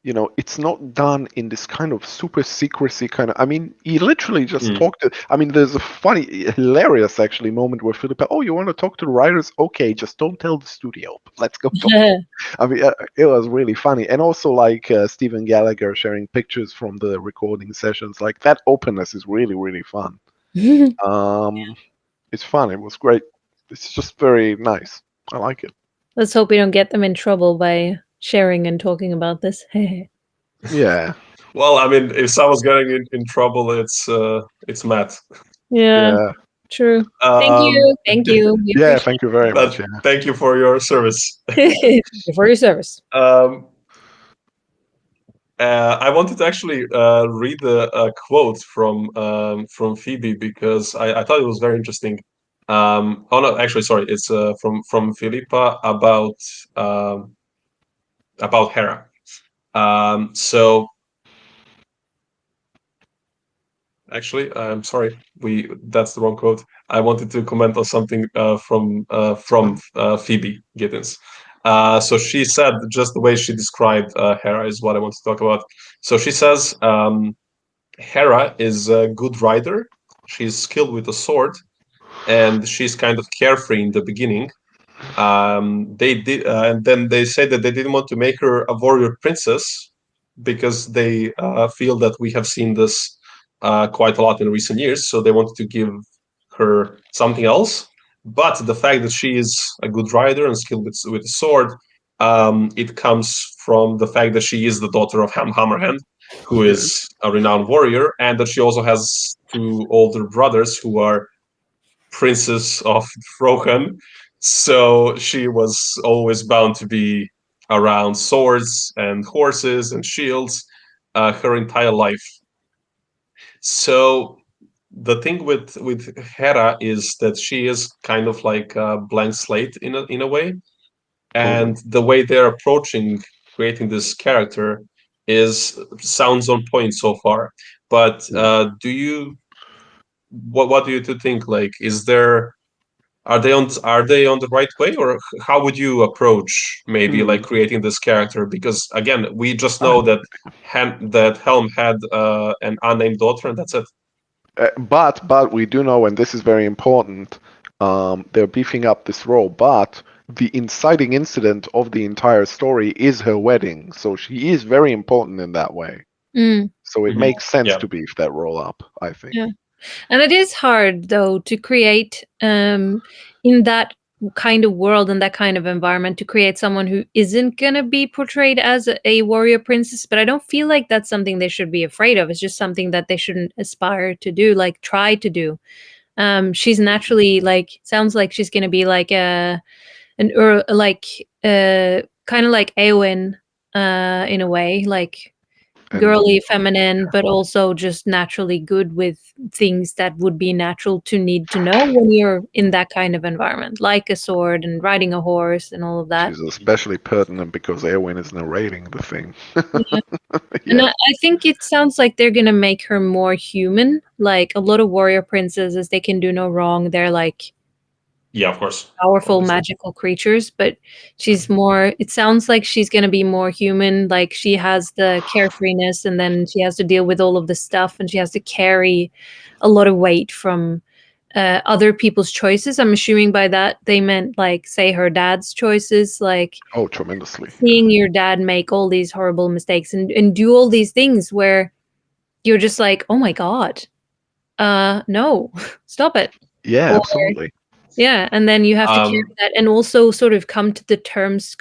[SPEAKER 2] it's not done in this kind of super secrecy kind of. I mean, he literally just
[SPEAKER 1] Mm.
[SPEAKER 2] talked to. I mean, there's a funny, hilarious actually moment where Philippa, oh, you want to talk to the writers? Okay, just don't tell the studio. Let's go talk. I mean, it was really funny, and also like Stephen Gallagher sharing pictures from the recording sessions. Like that openness is really, really fun. It's fun. It was great. It's just very nice. I like it.
[SPEAKER 3] Let's hope we don't get them in trouble by sharing and talking about this.
[SPEAKER 2] Yeah.
[SPEAKER 1] Well, I mean, if someone's getting in trouble, it's Matt.
[SPEAKER 3] Yeah,
[SPEAKER 2] Yeah.
[SPEAKER 3] true. Thank
[SPEAKER 1] Um,
[SPEAKER 3] you. Thank you. We
[SPEAKER 2] Yeah.
[SPEAKER 3] appreciate
[SPEAKER 2] Thank you very
[SPEAKER 1] but
[SPEAKER 2] much. Yeah.
[SPEAKER 1] thank you for your service.
[SPEAKER 3] it. For your service.
[SPEAKER 1] I wanted to actually read a quote from Phoebe because I thought it was very interesting. Oh no, actually, sorry, it's from Philippa about Hera. So actually, I'm sorry, we that's the wrong quote. I wanted to comment on something from Phoebe Giddens. So she said just the way she described Hera is what I want to talk about. So she says. Hera is a good rider. She's skilled with a sword, and she's kind of carefree in the beginning. They did, and then they said that they didn't want to make her a warrior princess because they feel that we have seen this quite a lot in recent years. So they wanted to give her something else. But the fact that she is a good rider and skilled with a sword, it comes from the fact that she is the daughter of Hammerhand, who
[SPEAKER 2] Yeah.
[SPEAKER 1] is a renowned warrior, and that she also has two older brothers who are princes of Frohan. So she was always bound to be around swords and horses and shields her entire life. So the thing with Hera is that she is kind of like a blank slate in a way,
[SPEAKER 2] Totally.
[SPEAKER 1] and the way they're approaching creating this character is sounds on point so far. But
[SPEAKER 2] Yeah.
[SPEAKER 1] do you what do you two think? Like, is there are they on the right way, or how would you approach maybe
[SPEAKER 2] Hmm.
[SPEAKER 1] like creating this character? Because again, we just
[SPEAKER 2] Ah,
[SPEAKER 1] know that that Helm had an unnamed daughter, and that's it.
[SPEAKER 2] but we do know, and this is very important. They're beefing up this role, but the inciting incident of the entire story is her wedding, so she is very important in that way.
[SPEAKER 3] Mm,
[SPEAKER 2] So it
[SPEAKER 1] Mhm.
[SPEAKER 2] makes sense
[SPEAKER 1] Yeah,
[SPEAKER 2] to beef that role up, I think.
[SPEAKER 3] yeah. And it is hard though to create in that kind of world and that kind of environment to create someone who isn't gonna be portrayed as a warrior princess. But I don't feel like that's something they should be afraid of. It's just something that they shouldn't aspire to do, like try to do. She's naturally like sounds like she's gonna be like like kind of like Eowyn in a way, like
[SPEAKER 2] And
[SPEAKER 3] girly, feminine, but also just naturally good with things that would be natural to need to know when you're in that kind of environment, like a sword and riding a horse and all of that.
[SPEAKER 2] she's especially pertinent because Eowyn is narrating the thing.
[SPEAKER 3] Yeah. And
[SPEAKER 2] Yeah.
[SPEAKER 3] I think it sounds like they're gonna make her more human. Like a lot of warrior princesses, they can do no wrong. They're like
[SPEAKER 1] yeah, of course,
[SPEAKER 3] powerful
[SPEAKER 1] obviously.
[SPEAKER 3] magical creatures, but she's more it sounds like she's going to be more human, like she has the carefreeness and then she has to deal with all of the stuff and she has to carry a lot of weight from other people's choices. I'm assuming by that they meant like say her dad's choices, like
[SPEAKER 2] Oh, tremendously.
[SPEAKER 3] seeing your dad make all these horrible mistakes and do all these things where you're just like, oh my god, no, stop it.
[SPEAKER 2] Yeah,
[SPEAKER 3] Or
[SPEAKER 2] absolutely.
[SPEAKER 3] yeah, and then you have to carry
[SPEAKER 1] Um,
[SPEAKER 3] that and also sort of come to terms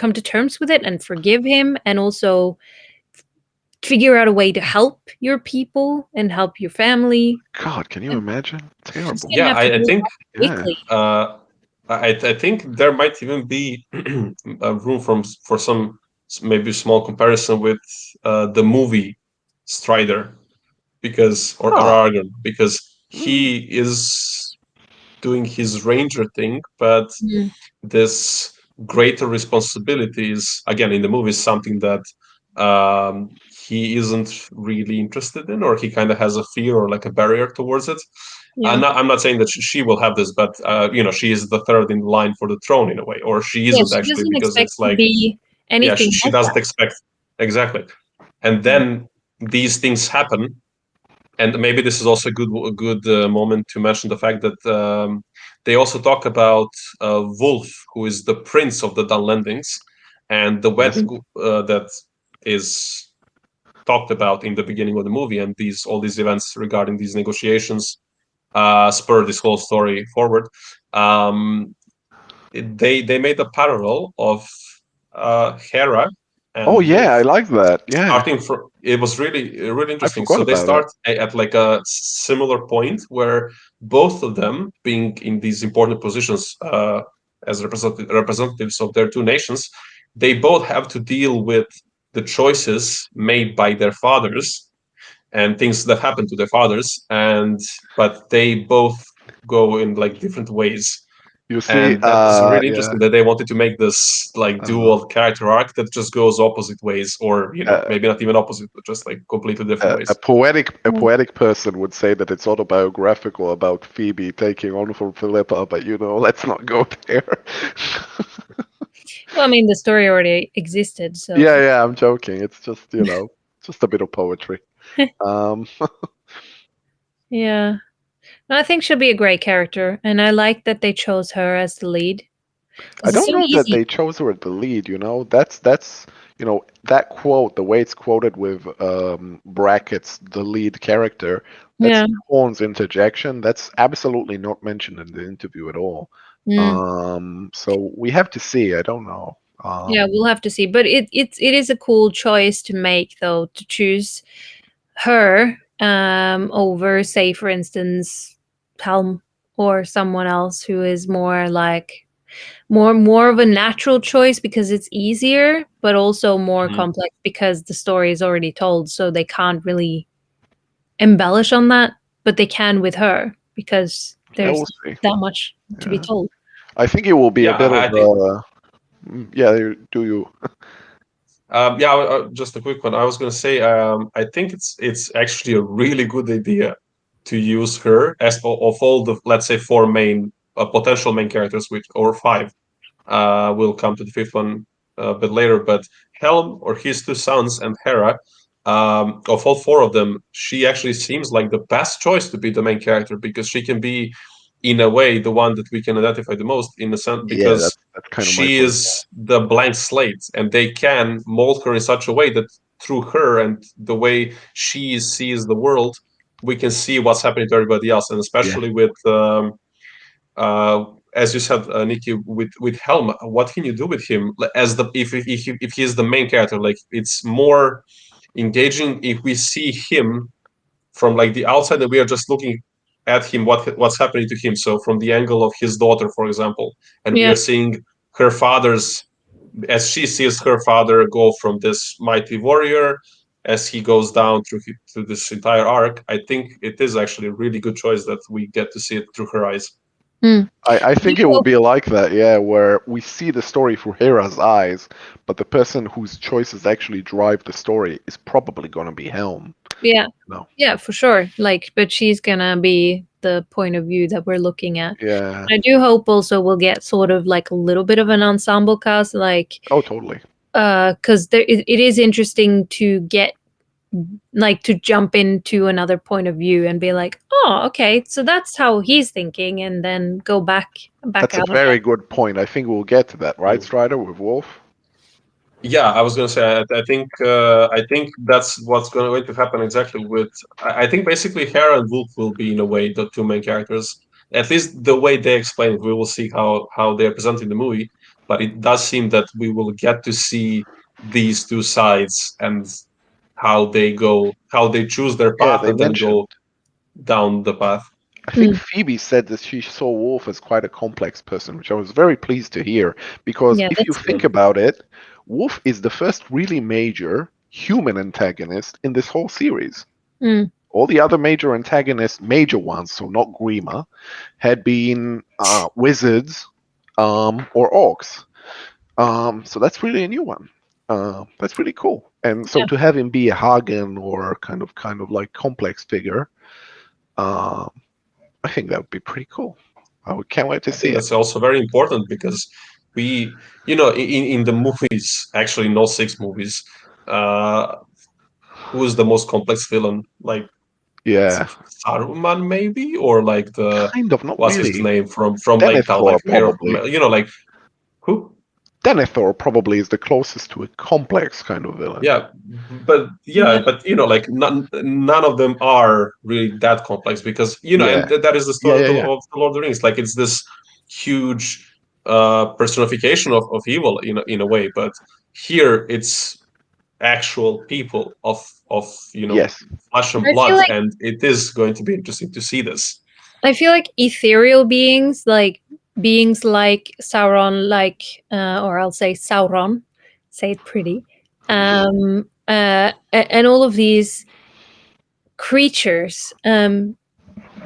[SPEAKER 3] with it and forgive him and also figure out a way to help your people and help your family.
[SPEAKER 2] God, can you
[SPEAKER 3] And
[SPEAKER 2] imagine?
[SPEAKER 3] she's
[SPEAKER 2] Terrible.
[SPEAKER 3] gonna
[SPEAKER 1] yeah,
[SPEAKER 3] have to
[SPEAKER 1] I
[SPEAKER 3] do
[SPEAKER 1] think
[SPEAKER 3] that
[SPEAKER 2] Yeah.
[SPEAKER 3] quickly.
[SPEAKER 1] I think there might even be a room for some maybe small comparison with the movie Strider because or
[SPEAKER 2] Ah.
[SPEAKER 1] Argon because
[SPEAKER 2] Mm.
[SPEAKER 1] he is doing his ranger thing, but
[SPEAKER 3] Mm,
[SPEAKER 1] this greater responsibilities again in the movie is something that he isn't really interested in, or he kind of has a fear or like a barrier towards it.
[SPEAKER 3] yeah.
[SPEAKER 1] I'm not saying that she will have this, but she is the third in line for the throne in a way, or she
[SPEAKER 3] Yeah,
[SPEAKER 1] isn't
[SPEAKER 3] she
[SPEAKER 1] actually
[SPEAKER 3] doesn't
[SPEAKER 1] because
[SPEAKER 3] expect
[SPEAKER 1] it's
[SPEAKER 3] to
[SPEAKER 1] like
[SPEAKER 3] be
[SPEAKER 1] yeah,
[SPEAKER 3] anything
[SPEAKER 1] she
[SPEAKER 3] like
[SPEAKER 1] doesn't
[SPEAKER 3] that.
[SPEAKER 1] expect exactly. and then these things happen. And maybe this is also a good moment to mention the fact that they also talk about Wolf, who is the prince of the Dunlendings, and the
[SPEAKER 2] Yes.
[SPEAKER 1] wedding that is talked about in the beginning of the movie, and all these events regarding these negotiations spur this whole story forward. Um, they made a parallel of Hera
[SPEAKER 2] Oh
[SPEAKER 1] and
[SPEAKER 2] yeah, I
[SPEAKER 1] Wolf,
[SPEAKER 2] like that. Yeah,
[SPEAKER 1] starting from, it was really
[SPEAKER 2] I
[SPEAKER 1] interesting.
[SPEAKER 2] forgot
[SPEAKER 1] So they
[SPEAKER 2] about it.
[SPEAKER 1] start at like a similar point where both of them being in these important positions as representatives of their two nations, they both have to deal with the choices made by their fathers and things that happen to their fathers, and but they both go in like different ways.
[SPEAKER 2] You see,
[SPEAKER 1] And that was really
[SPEAKER 2] yeah,
[SPEAKER 1] interesting that they wanted to make this like
[SPEAKER 2] uh,
[SPEAKER 1] dual character arc that just goes opposite ways, or
[SPEAKER 2] uh,
[SPEAKER 1] maybe not even opposite, but just like completely different
[SPEAKER 2] a
[SPEAKER 1] ways.
[SPEAKER 2] poetic person would say that it's autobiographical about Phoebe taking on from Philippa, but let's not go there.
[SPEAKER 3] Well, I mean, the story already existed, so
[SPEAKER 2] Yeah, yeah, I'm joking. It's just just a bit of poetry. Um,
[SPEAKER 3] yeah. No, I think she'll be a great character, and I like that they chose her as the lead
[SPEAKER 2] I
[SPEAKER 3] because it's
[SPEAKER 2] don't
[SPEAKER 3] so
[SPEAKER 2] know that
[SPEAKER 3] easy.
[SPEAKER 2] they chose her at the lead. That's that quote, the way it's quoted with brackets, the lead character. That's
[SPEAKER 3] Yeah.
[SPEAKER 2] Horn's interjection. That's absolutely not mentioned in the interview at all.
[SPEAKER 3] Mm.
[SPEAKER 2] So we have to see. I don't know.
[SPEAKER 3] Yeah, we'll have to see. But it is a cool choice to make, though, to choose her over, say, for instance, Helm or someone else who is more like more of a natural choice because it's easier, but also more
[SPEAKER 1] Mhm.
[SPEAKER 3] complex because the story is already told, so they can't really embellish on that, but they can with her because
[SPEAKER 2] Yeah,
[SPEAKER 3] there's
[SPEAKER 2] we'll see.
[SPEAKER 3] that much to be
[SPEAKER 2] Yeah,
[SPEAKER 3] told.
[SPEAKER 2] I think it will be a
[SPEAKER 1] Yeah,
[SPEAKER 2] bit of
[SPEAKER 1] I think.
[SPEAKER 2] yeah. Do you?
[SPEAKER 1] Yeah, just a quick one. I was going to say, I think it's actually a really good idea to use her as of all the, let's say, four main potential main characters, which or five. We'll come to the fifth one a bit later. But Helm or his two sons and Hera, of all four of them, she actually seems like the best choice to be the main character because she can be, in a way, the one that we can identify the most in a sense
[SPEAKER 2] Yeah,
[SPEAKER 1] because
[SPEAKER 2] that's kind of my
[SPEAKER 1] she
[SPEAKER 2] point.
[SPEAKER 1] is the blank slate and they can mold her in such a way that through her and the way she sees the world, we can see what's happening to everybody else, and
[SPEAKER 2] Yeah,
[SPEAKER 1] especially with uh, as you said, Nikki, with Helm, what can you do with him as the if he's the main character? Like it's more engaging if we see him from like the outside and we are just looking at him, what's happening to him. So from the angle of his daughter, for example, and we
[SPEAKER 3] Yeah.
[SPEAKER 1] are seeing her father's as she sees her father go from this mighty warrior as he goes down through this entire arc. I think it is actually a really good choice that we get to see it through her eyes.
[SPEAKER 3] Mm.
[SPEAKER 2] I
[SPEAKER 3] I do
[SPEAKER 2] think it will
[SPEAKER 3] hope.
[SPEAKER 2] be like that. Yeah, where we see the story through Hera's eyes, but the person whose choices actually drive the story is probably going to be Helm.
[SPEAKER 3] Yeah.
[SPEAKER 2] No.
[SPEAKER 3] Yeah, for sure. Like, but she's gonna be the point of view that we're looking at.
[SPEAKER 2] Yeah.
[SPEAKER 3] I do hope also we'll get sort of like a little bit of an ensemble cast, like,
[SPEAKER 2] Oh, totally.
[SPEAKER 3] because it is interesting to get like to jump into another point of view and be like, oh, okay, so that's how he's thinking, and then go back
[SPEAKER 2] That's a
[SPEAKER 3] out
[SPEAKER 2] very
[SPEAKER 3] again.
[SPEAKER 2] good point. I think we'll get to that, right, Strider, with Wolf?
[SPEAKER 1] Yeah, I was gonna say. I think that's what's going to happen exactly with. I think basically Hera and Wolf will be in a way the two main characters. At least the way they explain it, we will see how they are presenting the movie. But it does seem that we will get to see these two sides and how they go, how they choose their
[SPEAKER 2] Yeah,
[SPEAKER 1] path
[SPEAKER 2] they
[SPEAKER 1] and then
[SPEAKER 2] mentioned.
[SPEAKER 1] go down the path.
[SPEAKER 2] I think
[SPEAKER 3] Mm,
[SPEAKER 2] Phoebe said that she saw Wolf as quite a complex person, which I was very pleased to hear. Because
[SPEAKER 3] yeah,
[SPEAKER 2] if you
[SPEAKER 3] that's
[SPEAKER 2] think
[SPEAKER 3] good.
[SPEAKER 2] about it, Wolf is the first really major human antagonist in this whole series.
[SPEAKER 3] Mm,
[SPEAKER 2] All the other major antagonists, major ones, so not Grima, had been wizards or orcs. So that's really a new one. That's really cool. And so
[SPEAKER 3] yeah,
[SPEAKER 2] to have him be a Hagen or kind of like complex figure, uh, I think that would be pretty cool. Can't wait to
[SPEAKER 1] I
[SPEAKER 2] see
[SPEAKER 1] think
[SPEAKER 2] it.
[SPEAKER 1] that's also very important because we, in the movies, actually, no six movies. Uh, who is the most complex villain? Like
[SPEAKER 2] Yeah,
[SPEAKER 1] Saruman, maybe, or like the
[SPEAKER 2] kind of, not
[SPEAKER 1] what's his
[SPEAKER 2] really.
[SPEAKER 1] name from Lake Town,
[SPEAKER 2] Denethor
[SPEAKER 1] like Mayor of,
[SPEAKER 2] probably.
[SPEAKER 1] like who?
[SPEAKER 2] Denethor probably is the closest to a complex kind of villain.
[SPEAKER 3] Yeah.
[SPEAKER 1] But like none of them are really that complex because and
[SPEAKER 2] Yeah,
[SPEAKER 1] that is the
[SPEAKER 2] yeah,
[SPEAKER 1] story
[SPEAKER 2] yeah, yeah.
[SPEAKER 1] of the Lord of the Rings. Like it's this huge personification of evil in a way, but here it's actual people of
[SPEAKER 2] Yes,
[SPEAKER 1] flesh and
[SPEAKER 3] I feel
[SPEAKER 1] blood,
[SPEAKER 3] like
[SPEAKER 1] and it is going to be interesting to see this.
[SPEAKER 3] ethereal beings, like beings like Sauron, or I'll say Sauron, say it pretty, and all of these creatures.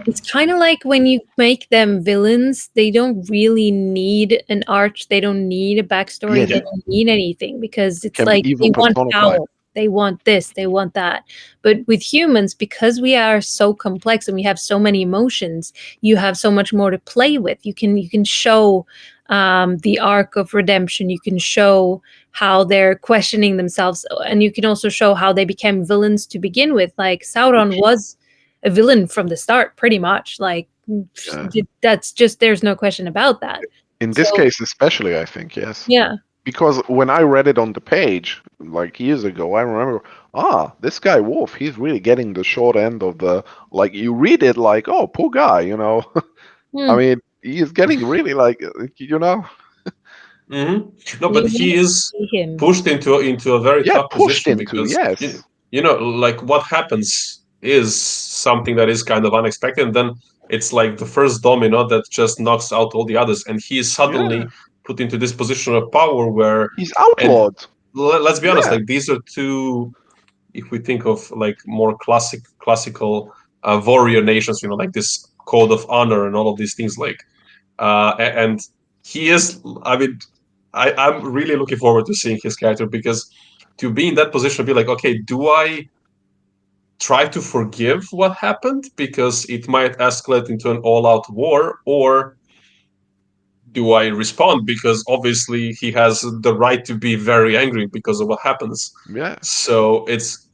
[SPEAKER 3] It's kind of like when you make them villains, they don't really need an arch, they don't need a backstory,
[SPEAKER 2] yes.
[SPEAKER 3] they don't need anything because it's
[SPEAKER 2] Can be
[SPEAKER 3] like
[SPEAKER 2] evil
[SPEAKER 3] they want
[SPEAKER 2] personified.
[SPEAKER 3] power, they want this, they want that. But with humans, because we are so complex and we have so many emotions, you have so much more to play with. You can show the arc of redemption, you can show how they're questioning themselves, and you can also show how they became villains to begin with. Like Sauron was a villain from the start, pretty much. Like
[SPEAKER 2] Yeah.
[SPEAKER 3] that's just there's no question about that.
[SPEAKER 2] In this
[SPEAKER 3] So
[SPEAKER 2] case, especially, I think yes.
[SPEAKER 3] yeah,
[SPEAKER 2] Because when I read it on the page like years ago, I remember, this guy Wolf, he's really getting the short end of the. Like you read it, like, oh, poor guy, you know. I
[SPEAKER 3] hmm,
[SPEAKER 2] mean, he's getting really like, you know,
[SPEAKER 1] No,
[SPEAKER 3] you
[SPEAKER 1] but
[SPEAKER 3] want
[SPEAKER 1] he
[SPEAKER 3] to
[SPEAKER 1] is
[SPEAKER 3] see him.
[SPEAKER 1] pushed into a very
[SPEAKER 2] yeah,
[SPEAKER 1] tough
[SPEAKER 2] pushed
[SPEAKER 1] position
[SPEAKER 2] into,
[SPEAKER 1] because
[SPEAKER 2] yes,
[SPEAKER 1] like what happens is something that is kind of unexpected, and then it's like the first domino that just knocks out all the others, and he is
[SPEAKER 2] yeah,
[SPEAKER 1] suddenly put into this position of power where,
[SPEAKER 2] he's
[SPEAKER 1] and
[SPEAKER 2] outlawed,
[SPEAKER 1] let's be honest,
[SPEAKER 2] yeah,
[SPEAKER 1] like these are two, if we think of like more classical warrior nations, like this code of honor and all of these things, like and he is, I mean, I'm really looking forward to seeing his character because to be in that position, be like, okay, do I try to forgive what happened because it might escalate into an all-out war, or do I respond because obviously he has the right to be very angry because of what happens.
[SPEAKER 2] yeah.
[SPEAKER 1] So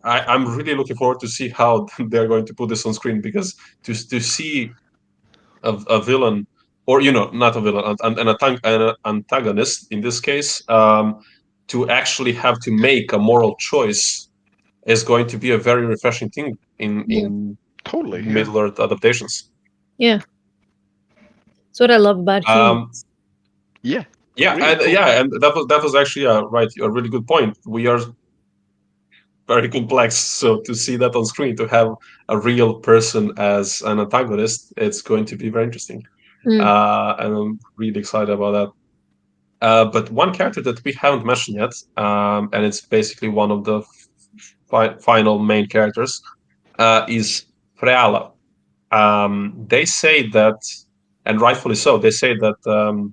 [SPEAKER 1] I'm really looking forward to see how they're going to put this on screen because to see a villain, or not a villain, an antagonist in this case, to actually have to make a moral choice is going to be a very refreshing thing in
[SPEAKER 3] Yeah,
[SPEAKER 2] Totally, yeah,
[SPEAKER 1] Middle Earth adaptations.
[SPEAKER 3] yeah. That's what I love about
[SPEAKER 1] Um,
[SPEAKER 3] humans.
[SPEAKER 2] yeah, really
[SPEAKER 1] yeah,
[SPEAKER 2] cool.
[SPEAKER 1] and that was actually right, a really good point. We are very complex, so to see that on screen, to have a real person as an antagonist, it's going to be very interesting.
[SPEAKER 3] Mm,
[SPEAKER 1] And I'm really excited about that. But one character that we haven't mentioned yet, and it's basically one of the final main characters, is Freala. They say that, and rightfully so, they say that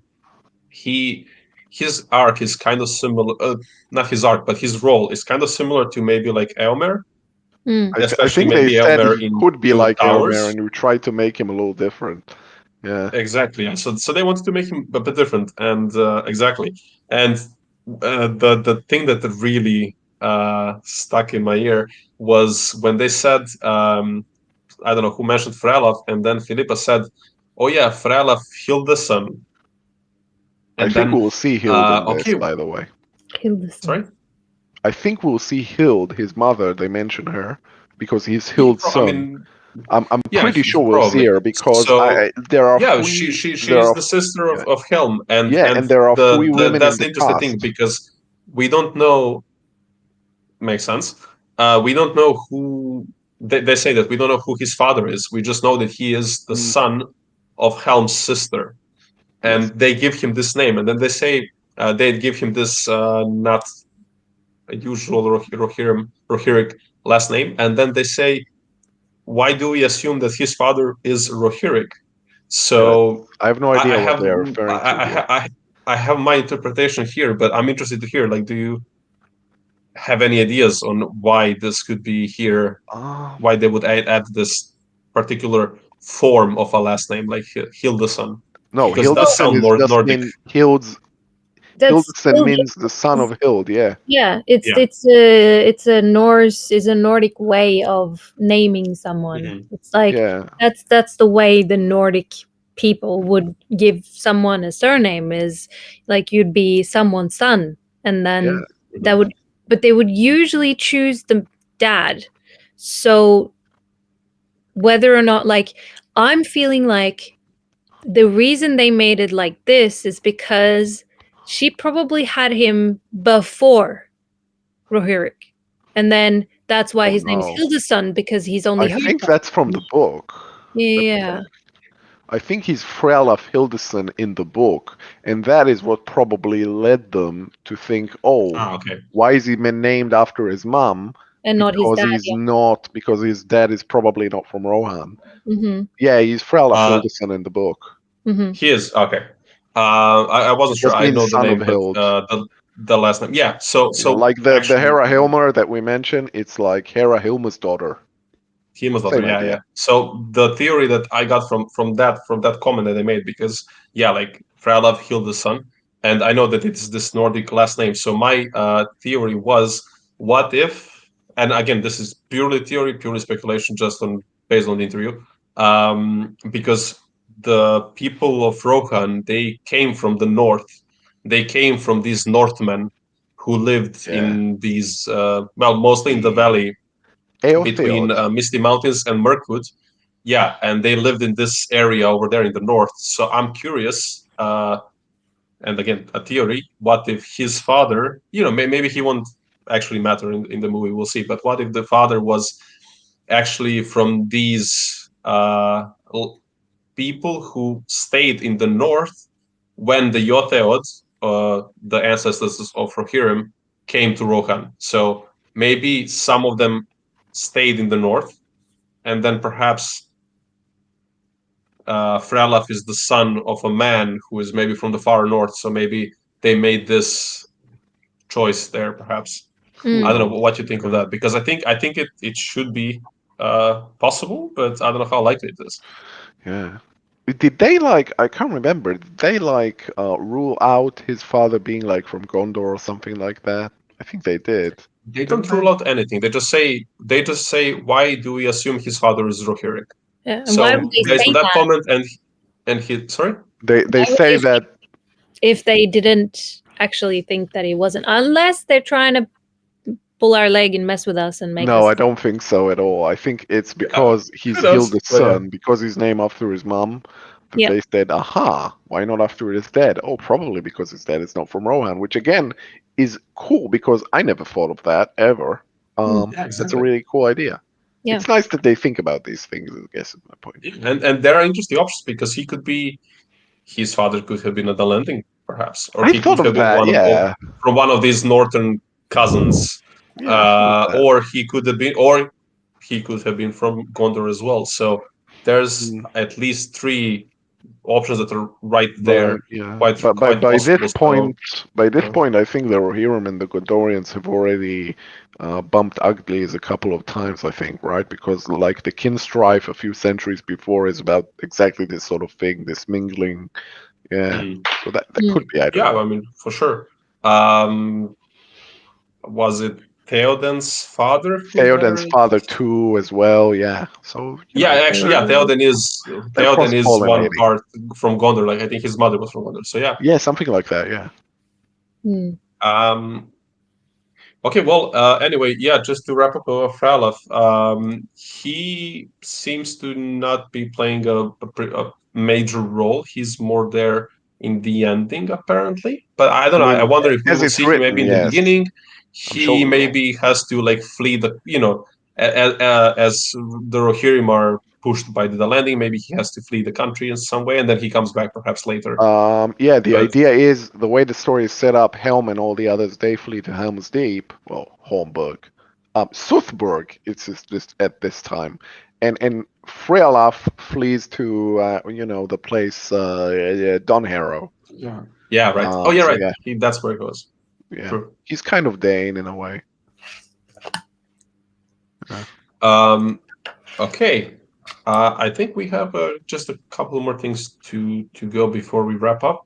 [SPEAKER 1] he his arc is kind of similar. Not his arc, but his role is kind of similar to maybe like Elmer,
[SPEAKER 3] mm,
[SPEAKER 2] I
[SPEAKER 1] especially
[SPEAKER 2] think they
[SPEAKER 1] maybe
[SPEAKER 2] said
[SPEAKER 1] Elmer
[SPEAKER 2] he
[SPEAKER 1] in
[SPEAKER 2] could be
[SPEAKER 1] Two
[SPEAKER 2] like Elmer,
[SPEAKER 1] Towers.
[SPEAKER 2] and we tried to make him a little different. Yeah,
[SPEAKER 1] Exactly. Yeah. So they wanted to make him a bit different, and exactly. And the thing that really stuck in my ear was when they said, I don't know who mentioned Frelov, and then Philippa said, "Oh yeah, Frelov killed the son."
[SPEAKER 2] I
[SPEAKER 1] And
[SPEAKER 2] think
[SPEAKER 1] then,
[SPEAKER 2] we'll see Hild in this.
[SPEAKER 1] okay,
[SPEAKER 2] By the way,
[SPEAKER 3] kill the sun.
[SPEAKER 1] sorry.
[SPEAKER 2] I think we'll see Hild, his mother. They mention her because he's
[SPEAKER 1] Yeah,
[SPEAKER 2] Hild's
[SPEAKER 1] I
[SPEAKER 2] son.
[SPEAKER 1] mean,
[SPEAKER 2] I'm
[SPEAKER 1] yeah,
[SPEAKER 2] pretty sure we'll see
[SPEAKER 1] probably.
[SPEAKER 2] her because
[SPEAKER 1] So
[SPEAKER 2] there are
[SPEAKER 1] yeah,
[SPEAKER 2] three
[SPEAKER 1] she
[SPEAKER 2] there
[SPEAKER 1] is
[SPEAKER 2] are
[SPEAKER 1] the sister
[SPEAKER 2] yeah,
[SPEAKER 1] of Helm,
[SPEAKER 2] yeah,
[SPEAKER 1] and
[SPEAKER 2] and there are three women in
[SPEAKER 1] that's
[SPEAKER 2] the
[SPEAKER 1] the interesting thing
[SPEAKER 2] cast.
[SPEAKER 1] because we don't know. Makes sense. We don't know who they say that we don't know who his father is. We just know that he is the
[SPEAKER 2] Mm,
[SPEAKER 1] son of Helm's sister,
[SPEAKER 2] yes,
[SPEAKER 1] and they give him this name, and then they say they give him this not usual Rohirrim last name, and then they say, why do we assume that his father is Rohirrim?
[SPEAKER 2] yeah.
[SPEAKER 1] So
[SPEAKER 2] I have no
[SPEAKER 1] I, I
[SPEAKER 2] idea what
[SPEAKER 1] have
[SPEAKER 2] they are referring to here.
[SPEAKER 1] I have my interpretation here, but I'm interested to hear. Like, do you have any ideas on why this could be here?
[SPEAKER 2] Um,
[SPEAKER 1] Why they would add this particular form of a last name like Hildason?
[SPEAKER 2] no,
[SPEAKER 1] Because it does
[SPEAKER 2] Hildeson
[SPEAKER 1] sound
[SPEAKER 2] is
[SPEAKER 1] more
[SPEAKER 2] just
[SPEAKER 1] Nordic.
[SPEAKER 2] in Hild's.
[SPEAKER 3] That's
[SPEAKER 2] Hildesyn means the son of Hild. Yeah.
[SPEAKER 3] yeah,
[SPEAKER 1] Yeah.
[SPEAKER 3] it's a Norse is a Nordic way of naming someone.
[SPEAKER 1] Mhm.
[SPEAKER 3] It's like
[SPEAKER 2] Yeah.
[SPEAKER 3] that's the way the Nordic people would give someone a surname is like you'd be someone's son, and then that
[SPEAKER 1] Mhm.
[SPEAKER 3] would but they would usually choose the dad. So whether or not like I'm feeling like the reason they made it like this is because she probably had him before Rohirrim. And then that's why
[SPEAKER 2] Oh
[SPEAKER 3] his name is
[SPEAKER 2] no.
[SPEAKER 3] Hildeson because he's only
[SPEAKER 2] I
[SPEAKER 3] heard
[SPEAKER 2] think
[SPEAKER 3] that.
[SPEAKER 2] that's from the book.
[SPEAKER 3] Yeah.
[SPEAKER 2] I think he's Frelaf Hildesyn in the book, and that is what probably led them to think, oh,
[SPEAKER 1] Ah, okay.
[SPEAKER 2] why is he been named after his mom?
[SPEAKER 3] And not his
[SPEAKER 2] Because
[SPEAKER 3] dad,
[SPEAKER 2] he's
[SPEAKER 3] yeah.
[SPEAKER 2] not, because his dad is probably not from Rohan.
[SPEAKER 3] Mm-hmm.
[SPEAKER 2] Yeah, he's Frelaf
[SPEAKER 1] Uh,
[SPEAKER 2] Hildesyn in the book.
[SPEAKER 3] Mm-hmm.
[SPEAKER 1] he is okay. I wasn't
[SPEAKER 2] It
[SPEAKER 1] sure.
[SPEAKER 2] just
[SPEAKER 1] I
[SPEAKER 2] means
[SPEAKER 1] know the
[SPEAKER 2] son of
[SPEAKER 1] name, but
[SPEAKER 2] Hild.
[SPEAKER 1] the last name. Yeah. So
[SPEAKER 2] Yeah,
[SPEAKER 1] so
[SPEAKER 2] like the
[SPEAKER 1] actually,
[SPEAKER 2] Hera Hilmar that we mentioned, it's like Hera Hilma's daughter.
[SPEAKER 1] Hima's daughter.
[SPEAKER 2] Same
[SPEAKER 1] Yeah,
[SPEAKER 2] idea.
[SPEAKER 1] yeah. So the theory that I got from that comment that they made, because yeah, like Frelov healed the son, and I know that it's this Nordic last name. So my theory was, what if? And again, this is purely theory, purely speculation, just on based on the interview. Because the people of Rohan, they came from the north. They came from these Northmen who lived
[SPEAKER 2] Yeah.
[SPEAKER 1] in these, well, mostly in the
[SPEAKER 2] The
[SPEAKER 1] valley between
[SPEAKER 2] Eotheod.
[SPEAKER 1] Misty Mountains and Mirkwood. Yeah, and they lived in this area over there in the north. So I'm curious, and again, a theory. What if his father, maybe he won't actually matter in the movie, we'll see. But what if the father was actually from these people who stayed in the north when the Yotheod, the ancestors of Rohirrim, came to Rohan? So maybe some of them stayed in the north, and then perhaps Frelaf is the son of a man who is maybe from the far north. So maybe they made this choice there. Perhaps
[SPEAKER 2] Who
[SPEAKER 1] I
[SPEAKER 3] Mm.
[SPEAKER 1] don't know
[SPEAKER 2] knows?
[SPEAKER 1] what you think of
[SPEAKER 2] Yeah.
[SPEAKER 1] that, because I think it should be possible, but I don't know how likely it is.
[SPEAKER 2] Yeah. Did they like, I can't remember, did they like rule out his father being like from Gondor or something like that? I think they did.
[SPEAKER 1] They
[SPEAKER 2] Didn't
[SPEAKER 1] don't
[SPEAKER 2] they?
[SPEAKER 1] rule out anything. They just say why do we assume his father is Rohirrim?
[SPEAKER 3] Yeah. And why would
[SPEAKER 1] So
[SPEAKER 3] they
[SPEAKER 1] based on
[SPEAKER 3] say
[SPEAKER 1] that
[SPEAKER 3] that?
[SPEAKER 1] comment and he sorry.
[SPEAKER 2] They
[SPEAKER 3] Why would
[SPEAKER 2] say
[SPEAKER 3] they say
[SPEAKER 2] that
[SPEAKER 3] if they didn't actually think that he wasn't? Unless they're trying to pull our leg and mess with us and make
[SPEAKER 2] no,
[SPEAKER 3] us
[SPEAKER 2] I don't think so at all. I think it's
[SPEAKER 1] Yeah,
[SPEAKER 2] because he's
[SPEAKER 1] who knows?
[SPEAKER 2] Hilda's
[SPEAKER 1] But yeah.
[SPEAKER 2] son, because he's named after his mom, that
[SPEAKER 3] yeah.
[SPEAKER 2] they said, aha, why not after his dad? Oh, probably because his dad is not from Rohan, which again is cool because I never thought of that ever.
[SPEAKER 3] Mm.
[SPEAKER 1] Yeah,
[SPEAKER 2] That's a
[SPEAKER 1] exactly.
[SPEAKER 2] really cool idea.
[SPEAKER 3] Yeah.
[SPEAKER 2] It's nice that they think about these things, I guess is my point.
[SPEAKER 1] Yeah, and there are interesting options, because his father could have been at the landing, perhaps, or
[SPEAKER 2] I
[SPEAKER 1] he could
[SPEAKER 2] thought
[SPEAKER 1] have
[SPEAKER 2] of
[SPEAKER 1] been
[SPEAKER 2] that, yeah.
[SPEAKER 1] from one of these northern cousins,
[SPEAKER 2] Yeah, I thought of that.
[SPEAKER 1] or he could have been from Gondor as well. So there's
[SPEAKER 2] Mm.
[SPEAKER 1] at least three options that are right
[SPEAKER 2] But
[SPEAKER 1] there,
[SPEAKER 2] yeah,
[SPEAKER 1] quite
[SPEAKER 2] but
[SPEAKER 1] quite possible. So
[SPEAKER 2] by this
[SPEAKER 1] uh,
[SPEAKER 2] point, I think the Rohirrim and the Gondorians have already bumped uglies a couple of times. I think, right? Because like the kin strife a few centuries before is about exactly this sort of thing, this mingling. Yeah,
[SPEAKER 1] mhm.
[SPEAKER 2] so that
[SPEAKER 3] Mm.
[SPEAKER 2] could be. I don't
[SPEAKER 1] Yeah,
[SPEAKER 2] know.
[SPEAKER 1] I mean, for sure. Um, was it Theoden's father who
[SPEAKER 2] Theoden's
[SPEAKER 1] married?
[SPEAKER 2] father too, as well. Yeah, so
[SPEAKER 1] Yeah, actually, yeah,
[SPEAKER 2] they're
[SPEAKER 1] Theoden
[SPEAKER 2] cross
[SPEAKER 1] is one
[SPEAKER 2] pollinating.
[SPEAKER 1] part from Gondor. Like I think his mother was from Gondor. So yeah.
[SPEAKER 2] Yeah, something like that. Yeah.
[SPEAKER 3] Mm.
[SPEAKER 1] Um, okay. Well. Anyway, yeah. Just to wrap up Frolov, he seems to not be playing a major role. He's more there in the ending, apparently. But I don't
[SPEAKER 2] I
[SPEAKER 1] know. I
[SPEAKER 2] mean,
[SPEAKER 1] wonder if we
[SPEAKER 2] as
[SPEAKER 1] will
[SPEAKER 2] it's
[SPEAKER 1] see him maybe
[SPEAKER 2] written,
[SPEAKER 1] in the
[SPEAKER 2] yes,
[SPEAKER 1] beginning.
[SPEAKER 2] I'm sure
[SPEAKER 1] He
[SPEAKER 2] we will.
[SPEAKER 1] maybe has to like flee as the Rohirrim are pushed by the landing. Maybe he has to flee the country in some way, and then he comes back perhaps later.
[SPEAKER 2] Yeah, the
[SPEAKER 1] But
[SPEAKER 2] idea is the way the story is set up. Helm and all the others they flee to Helm's Deep. Well, Hornburg, Suthburg. It's just at this time, and Freylaf flees to the place Dunharrow.
[SPEAKER 1] yeah, yeah, right. Oh, yeah,
[SPEAKER 2] So
[SPEAKER 1] right.
[SPEAKER 2] yeah,
[SPEAKER 1] That's where it goes.
[SPEAKER 2] yeah,
[SPEAKER 1] True.
[SPEAKER 2] he's kind of Dane in a way. Yeah.
[SPEAKER 1] Um, okay. I think we have just a couple more things to go before we wrap up.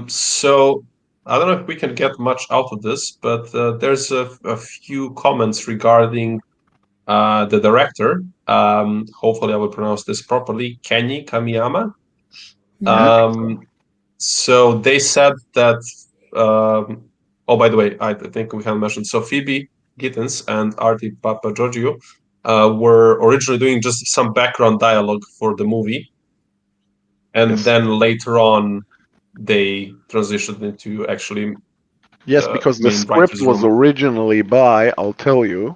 [SPEAKER 1] So I don't know if we can get much out of this, but there's a few comments regarding the director. Hopefully, I will pronounce this properly. Kenny Kamiyama.
[SPEAKER 3] Mhm.
[SPEAKER 1] Um, so they said that. Oh, by the way, I think we haven't mentioned. So Phoebe Gittins and Artie Papageorgiou were originally doing just some background dialogue for the movie, and
[SPEAKER 2] Yes.
[SPEAKER 1] then later on they transitioned into actually
[SPEAKER 2] Yes,
[SPEAKER 1] the
[SPEAKER 2] because the
[SPEAKER 1] main
[SPEAKER 2] script
[SPEAKER 1] writer's
[SPEAKER 2] was
[SPEAKER 1] room.
[SPEAKER 2] originally by, I'll tell you,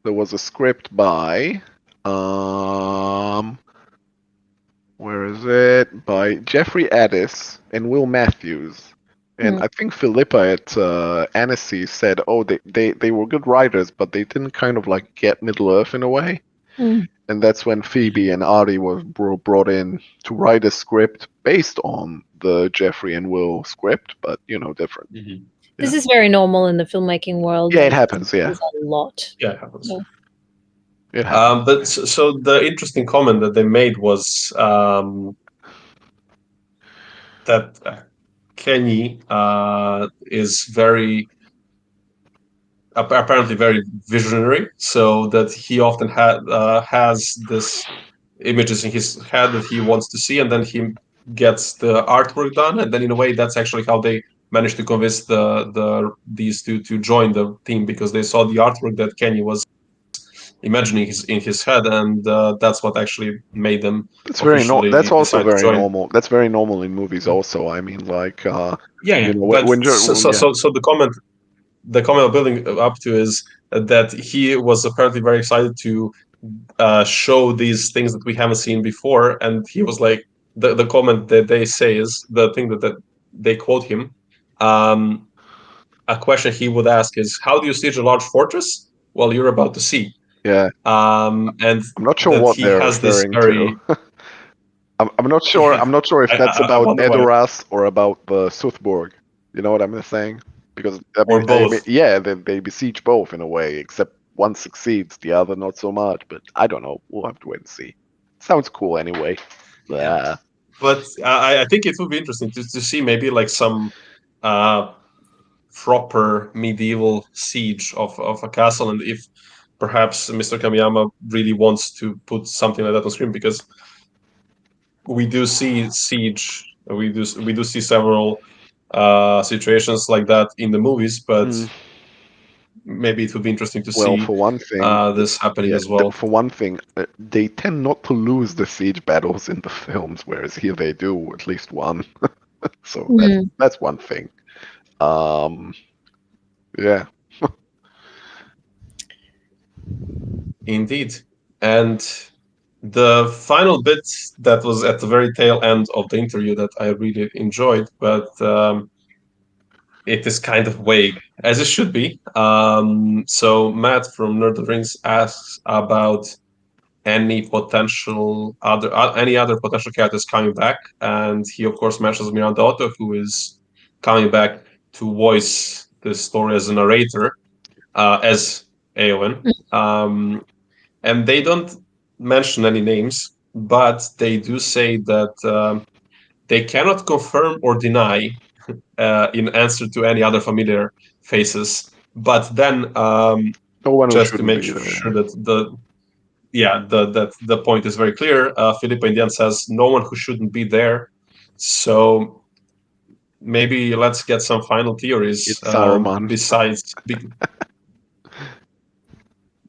[SPEAKER 2] there was a script by, um, where is it? By Jeffrey Addis and Will Matthews. And
[SPEAKER 3] Mm.
[SPEAKER 2] I think Phillipa at Annecy said, oh, they were good writers, but they didn't kind of like get Middle Earth in a way.
[SPEAKER 3] Mm.
[SPEAKER 2] And that's when Phoebe and Artie were brought in to write a script based on the Jeffrey and Will script, but different.
[SPEAKER 1] Mhm.
[SPEAKER 3] This
[SPEAKER 2] Yeah.
[SPEAKER 3] is very normal in the filmmaking world.
[SPEAKER 2] Yeah, it
[SPEAKER 3] Like,
[SPEAKER 2] happens. Yeah,
[SPEAKER 3] happens a lot.
[SPEAKER 1] Yeah, it happens.
[SPEAKER 3] Yeah.
[SPEAKER 2] it happens.
[SPEAKER 1] But so the interesting comment that they made was that Kenny is very apparently very visionary, so that he often has this images in his head that he wants to see, and then he gets the artwork done, and then in a way that's actually how they managed to convince these two to join the team, because they saw the artwork that Kenny was imagining in his head, and that's what actually made them
[SPEAKER 2] That's very no. That's
[SPEAKER 1] officially
[SPEAKER 2] also
[SPEAKER 1] decide to
[SPEAKER 2] very
[SPEAKER 1] join.
[SPEAKER 2] normal. That's very normal in movies. Also, I mean, like,
[SPEAKER 1] Yeah, yeah.
[SPEAKER 2] when,
[SPEAKER 1] But
[SPEAKER 2] yeah,
[SPEAKER 1] so the comment I'm building up to is that he was apparently very excited to show these things that we haven't seen before, and he was like, the comment that they say is the thing that they quote him. Um, a question he would ask is, "How do you siege a large fortress?" Well, you're about to see.
[SPEAKER 2] yeah.
[SPEAKER 1] And
[SPEAKER 2] I'm not sure
[SPEAKER 1] that
[SPEAKER 2] what
[SPEAKER 1] he
[SPEAKER 2] they're
[SPEAKER 1] has this
[SPEAKER 2] referring to.
[SPEAKER 1] very
[SPEAKER 2] I'm not sure.
[SPEAKER 1] yeah.
[SPEAKER 2] I'm not sure if that's
[SPEAKER 1] I
[SPEAKER 2] about
[SPEAKER 1] wonder what,
[SPEAKER 2] Edoras or about the Soothborg. You know what I'm saying? Because
[SPEAKER 1] or both.
[SPEAKER 2] yeah, they besiege both in a way, except one succeeds, the other not so much. But I don't know. We'll have to wait and see. Sounds cool anyway.
[SPEAKER 1] Yeah.
[SPEAKER 2] Yeah.
[SPEAKER 1] But I think it would be interesting to see maybe like some uh, proper medieval siege of a castle, and if perhaps Mr. Kamiyama really wants to put something like that on screen, because we do see siege, we do see several situations like that in the movies, but
[SPEAKER 2] Mm.
[SPEAKER 1] maybe it would be interesting to
[SPEAKER 2] Well,
[SPEAKER 1] see
[SPEAKER 2] for one thing,
[SPEAKER 1] this happening
[SPEAKER 2] yeah.
[SPEAKER 1] as well.
[SPEAKER 2] For one thing, they tend not to lose the siege battles in the films, whereas here they do at least one. So
[SPEAKER 3] Mm.
[SPEAKER 2] that's one thing. Um, yeah.
[SPEAKER 1] Indeed. And the final bit that was at the very tail end of the interview that I really enjoyed, but it is kind of vague, as it should be. So Matt from Nerd of the Rings asks about any other potential characters coming back, and he of course mentions Miranda Otto, who is coming back to voice the story as a narrator, as Eowyn. And they don't mention any names, but they do say that they cannot confirm or deny in answer to any other familiar faces. But then,
[SPEAKER 2] No one who
[SPEAKER 1] just to
[SPEAKER 2] shouldn't
[SPEAKER 1] make
[SPEAKER 2] be there.
[SPEAKER 1] sure that the point is very clear, Philippa in the end says no one who shouldn't be there. So maybe let's get some final theories.
[SPEAKER 2] It's Saruman.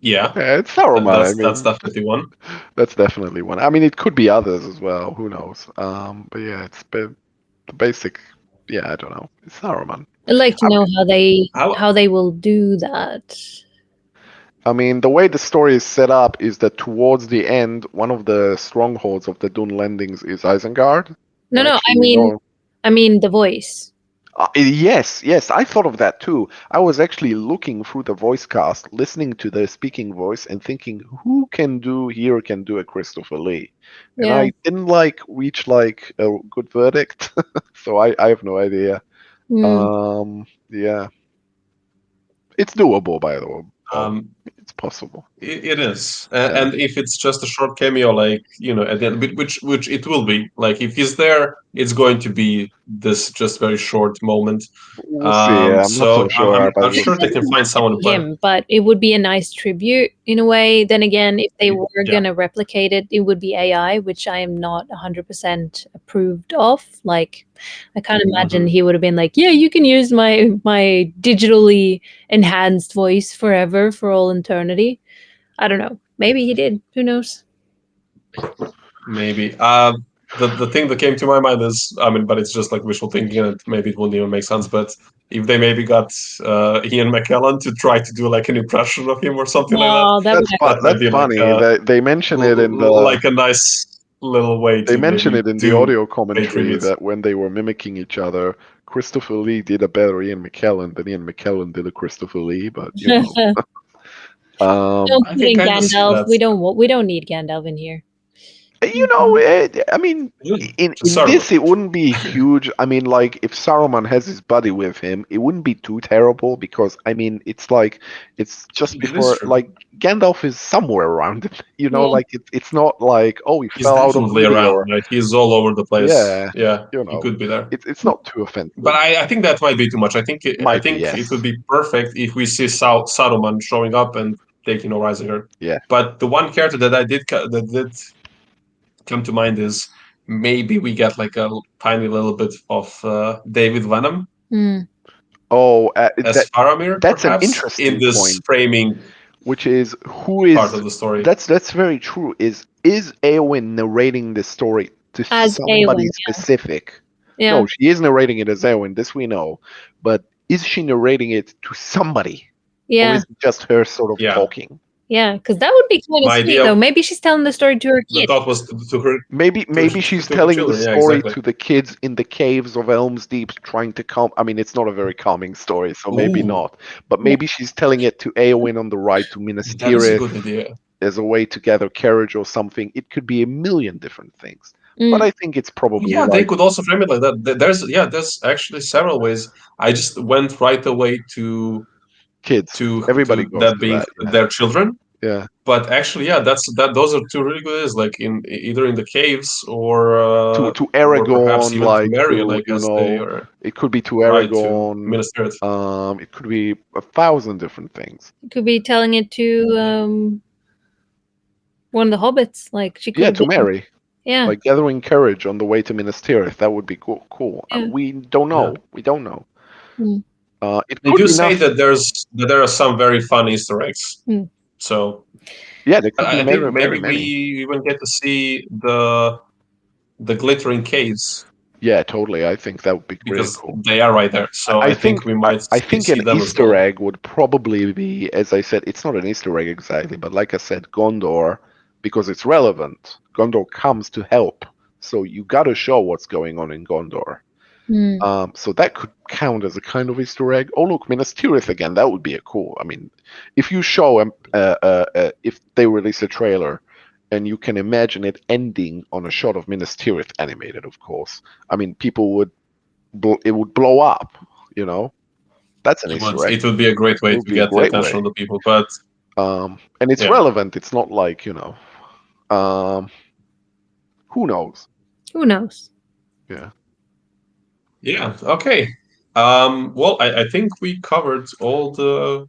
[SPEAKER 1] Yeah,
[SPEAKER 2] Yeah, it's Saruman. I
[SPEAKER 1] that's
[SPEAKER 2] mean,
[SPEAKER 1] definitely one.
[SPEAKER 2] that's definitely one. I mean, it could be others as well. Who knows? But yeah, the basic. Yeah, I don't know. It's Saruman.
[SPEAKER 3] I'd like to
[SPEAKER 2] I,
[SPEAKER 3] know
[SPEAKER 1] How
[SPEAKER 3] how they will do that.
[SPEAKER 2] I mean, the way the story is set up is that towards the end, one of the strongholds of the Dunlendings is Isengard.
[SPEAKER 3] No,
[SPEAKER 2] And
[SPEAKER 3] no,
[SPEAKER 2] actually, no.
[SPEAKER 3] I mean the voice.
[SPEAKER 2] Yes, yes, I thought of that too. I was actually looking through the voice cast, listening to the speaking voice, and thinking, who can do a Christopher Lee? And
[SPEAKER 3] Yeah.
[SPEAKER 2] I didn't like reach like a good verdict, so I have no idea.
[SPEAKER 3] Mm.
[SPEAKER 2] Yeah, it's doable, by the way.
[SPEAKER 1] um,
[SPEAKER 2] It's possible.
[SPEAKER 1] it is,
[SPEAKER 2] Yeah,
[SPEAKER 1] and if it's just a short cameo, like at the end, which it will be, like if he's there, it's going to be this just very short moment.
[SPEAKER 2] We'll see. I'm not so
[SPEAKER 1] So
[SPEAKER 2] sure
[SPEAKER 1] I'm
[SPEAKER 2] about
[SPEAKER 1] sure
[SPEAKER 2] this.
[SPEAKER 1] they can find someone. But
[SPEAKER 3] him, but it would be a nice tribute in a way. Then again, if they were
[SPEAKER 1] yeah,
[SPEAKER 3] gonna replicate it, it would be AI, which I am not 100% approved of. Like, I can't imagine
[SPEAKER 1] Mhm.
[SPEAKER 3] he would have been like, "Yeah, you can use my digitally enhanced voice forever for all eternity." I don't know. Maybe he did. Who knows?
[SPEAKER 1] Maybe. The thing that came to my mind is, I mean, but it's just like wishful thinking, and maybe it wouldn't even make sense. But if they maybe got Ian McKellen to try to do like an impression of him or something like that,
[SPEAKER 3] Oh, that would
[SPEAKER 1] that might
[SPEAKER 2] That's
[SPEAKER 1] be like
[SPEAKER 2] funny. They mention it in the
[SPEAKER 1] like a nice little way
[SPEAKER 2] they
[SPEAKER 1] to
[SPEAKER 2] mention
[SPEAKER 1] maybe
[SPEAKER 2] it in the
[SPEAKER 1] do
[SPEAKER 2] audio
[SPEAKER 1] pay
[SPEAKER 2] commentary
[SPEAKER 1] tributes.
[SPEAKER 2] that when they were mimicking each other, Christopher Lee did a better Ian McKellen than Ian McKellen did a Christopher Lee. But
[SPEAKER 3] don't
[SPEAKER 1] I
[SPEAKER 3] put
[SPEAKER 1] can
[SPEAKER 3] in
[SPEAKER 1] kind of see
[SPEAKER 3] Gandalf.
[SPEAKER 1] that.
[SPEAKER 3] We don't need Gandalf in here.
[SPEAKER 2] I mean, in
[SPEAKER 1] Sorry,
[SPEAKER 2] this it wouldn't be huge. I mean, like if Saruman has his buddy with him, it wouldn't be too terrible because I mean, it's like it's just
[SPEAKER 1] it is
[SPEAKER 2] before
[SPEAKER 1] true.
[SPEAKER 2] like Gandalf is somewhere around it.
[SPEAKER 3] Yeah.
[SPEAKER 2] Like it's not like oh he
[SPEAKER 1] He's
[SPEAKER 2] fell out of a
[SPEAKER 1] definitely around,
[SPEAKER 2] meteor.
[SPEAKER 1] right? He's all over the place.
[SPEAKER 2] Yeah,
[SPEAKER 1] Yeah, he could be there.
[SPEAKER 2] it's not too offensive.
[SPEAKER 1] But I think that might be too much. I
[SPEAKER 2] Might be
[SPEAKER 1] think it
[SPEAKER 2] yes,
[SPEAKER 1] would be perfect if we see Saruman showing up and taking Orisinger.
[SPEAKER 2] yeah.
[SPEAKER 1] But the one character that that did come to mind is maybe we get like a tiny little bit of David Venom
[SPEAKER 3] Mm.
[SPEAKER 2] Oh,
[SPEAKER 1] as Faramir,
[SPEAKER 2] that's an
[SPEAKER 1] perhaps in
[SPEAKER 2] interesting
[SPEAKER 1] this
[SPEAKER 2] point,
[SPEAKER 1] framing
[SPEAKER 2] which is who
[SPEAKER 1] part
[SPEAKER 2] is
[SPEAKER 1] of the story.
[SPEAKER 2] that's very true. Is Eowyn narrating the story to
[SPEAKER 3] As
[SPEAKER 2] somebody
[SPEAKER 3] Eowyn,
[SPEAKER 2] specific?
[SPEAKER 3] yeah.
[SPEAKER 2] No, she is narrating it as Eowyn. This we know, but is she narrating it to somebody, or
[SPEAKER 3] Yeah.
[SPEAKER 2] is it just her sort of
[SPEAKER 1] Yeah,
[SPEAKER 2] talking?
[SPEAKER 3] Yeah, because that would be kind of
[SPEAKER 1] my
[SPEAKER 3] sweet,
[SPEAKER 1] idea,
[SPEAKER 3] though. Maybe she's telling the story to her
[SPEAKER 1] the
[SPEAKER 3] kid.
[SPEAKER 1] thought was to her
[SPEAKER 2] Maybe she's
[SPEAKER 1] to her
[SPEAKER 2] telling the
[SPEAKER 1] children. Yeah,
[SPEAKER 2] story
[SPEAKER 1] exactly.
[SPEAKER 2] to the kids in the caves of Elm's Deep, trying to calm. I mean, it's not a very calming story, so maybe
[SPEAKER 1] Ooh,
[SPEAKER 2] not. But
[SPEAKER 3] Yeah.
[SPEAKER 2] maybe she's telling it to Eowyn on the ride to Minas
[SPEAKER 1] that is a
[SPEAKER 2] Tirith
[SPEAKER 1] good idea.
[SPEAKER 2] as a way to gather courage or something. It could be a million different things. But
[SPEAKER 3] Mm.
[SPEAKER 2] I think it's probably
[SPEAKER 1] Yeah, they
[SPEAKER 2] like
[SPEAKER 1] could also frame it like that. There's actually several ways. I just went right away
[SPEAKER 2] kids. Everybody
[SPEAKER 1] to
[SPEAKER 2] goes
[SPEAKER 1] that
[SPEAKER 2] to
[SPEAKER 1] being
[SPEAKER 2] that. Yeah.
[SPEAKER 1] their children.
[SPEAKER 2] Yeah.
[SPEAKER 1] But actually, yeah, those are two really good ideas. Like in either in the caves
[SPEAKER 2] To
[SPEAKER 1] or perhaps
[SPEAKER 2] Aragorn,
[SPEAKER 1] even to
[SPEAKER 2] like
[SPEAKER 1] Mary,
[SPEAKER 2] to
[SPEAKER 1] like as they are
[SPEAKER 2] it could be to
[SPEAKER 1] right to
[SPEAKER 2] Aragorn.
[SPEAKER 1] minister it.
[SPEAKER 2] It could be 1,000 different things.
[SPEAKER 3] You could be telling it to one of the hobbits. Like, she could
[SPEAKER 2] Yeah,
[SPEAKER 3] have
[SPEAKER 2] to
[SPEAKER 3] been.
[SPEAKER 2] Mary.
[SPEAKER 3] Yeah.
[SPEAKER 2] Like gathering courage on the way to Minas Tirith. That would be cool.
[SPEAKER 3] Yeah.
[SPEAKER 2] We don't know.
[SPEAKER 1] Yeah.
[SPEAKER 2] We don't know.
[SPEAKER 3] Mm.
[SPEAKER 2] It
[SPEAKER 1] They
[SPEAKER 2] could
[SPEAKER 1] do
[SPEAKER 2] be
[SPEAKER 1] say
[SPEAKER 2] enough.
[SPEAKER 1] that there are some very fun Easter eggs.
[SPEAKER 3] Mm.
[SPEAKER 1] So
[SPEAKER 2] Yeah, there could be
[SPEAKER 1] I think
[SPEAKER 2] very
[SPEAKER 1] maybe we
[SPEAKER 2] many.
[SPEAKER 1] even get to see the glittering caves
[SPEAKER 2] Yeah, totally. I think that would be really
[SPEAKER 1] because
[SPEAKER 2] cool.
[SPEAKER 1] they are right there. So
[SPEAKER 2] I
[SPEAKER 1] I think
[SPEAKER 2] think
[SPEAKER 1] we might
[SPEAKER 2] I think
[SPEAKER 1] see
[SPEAKER 2] an
[SPEAKER 1] them as
[SPEAKER 2] Easter
[SPEAKER 1] well.
[SPEAKER 2] egg would probably be, as I said, it's not an Easter egg exactly, but like I said, Gondor, because it's relevant. Gondor comes to help, so you got to show what's going on in Gondor.
[SPEAKER 3] Mm.
[SPEAKER 2] So that could count as a kind of Easter egg. Oh, look, Minas Tirith again. That would be a cool. I mean, if you show if they release a trailer, and you can imagine it ending on a shot of Minas Tirith animated, of course. I mean, people would it would blow up. You know, that's an Easter egg.
[SPEAKER 1] It would be a great
[SPEAKER 2] It
[SPEAKER 1] way
[SPEAKER 2] would
[SPEAKER 1] to
[SPEAKER 2] be a
[SPEAKER 1] get the
[SPEAKER 2] great
[SPEAKER 1] attention
[SPEAKER 2] way.
[SPEAKER 1] of the people. But
[SPEAKER 2] And it's
[SPEAKER 1] yeah,
[SPEAKER 2] relevant. It's not like um, who knows?
[SPEAKER 3] Who knows?
[SPEAKER 2] Yeah.
[SPEAKER 1] yeah, okay. Well, I think we covered all the,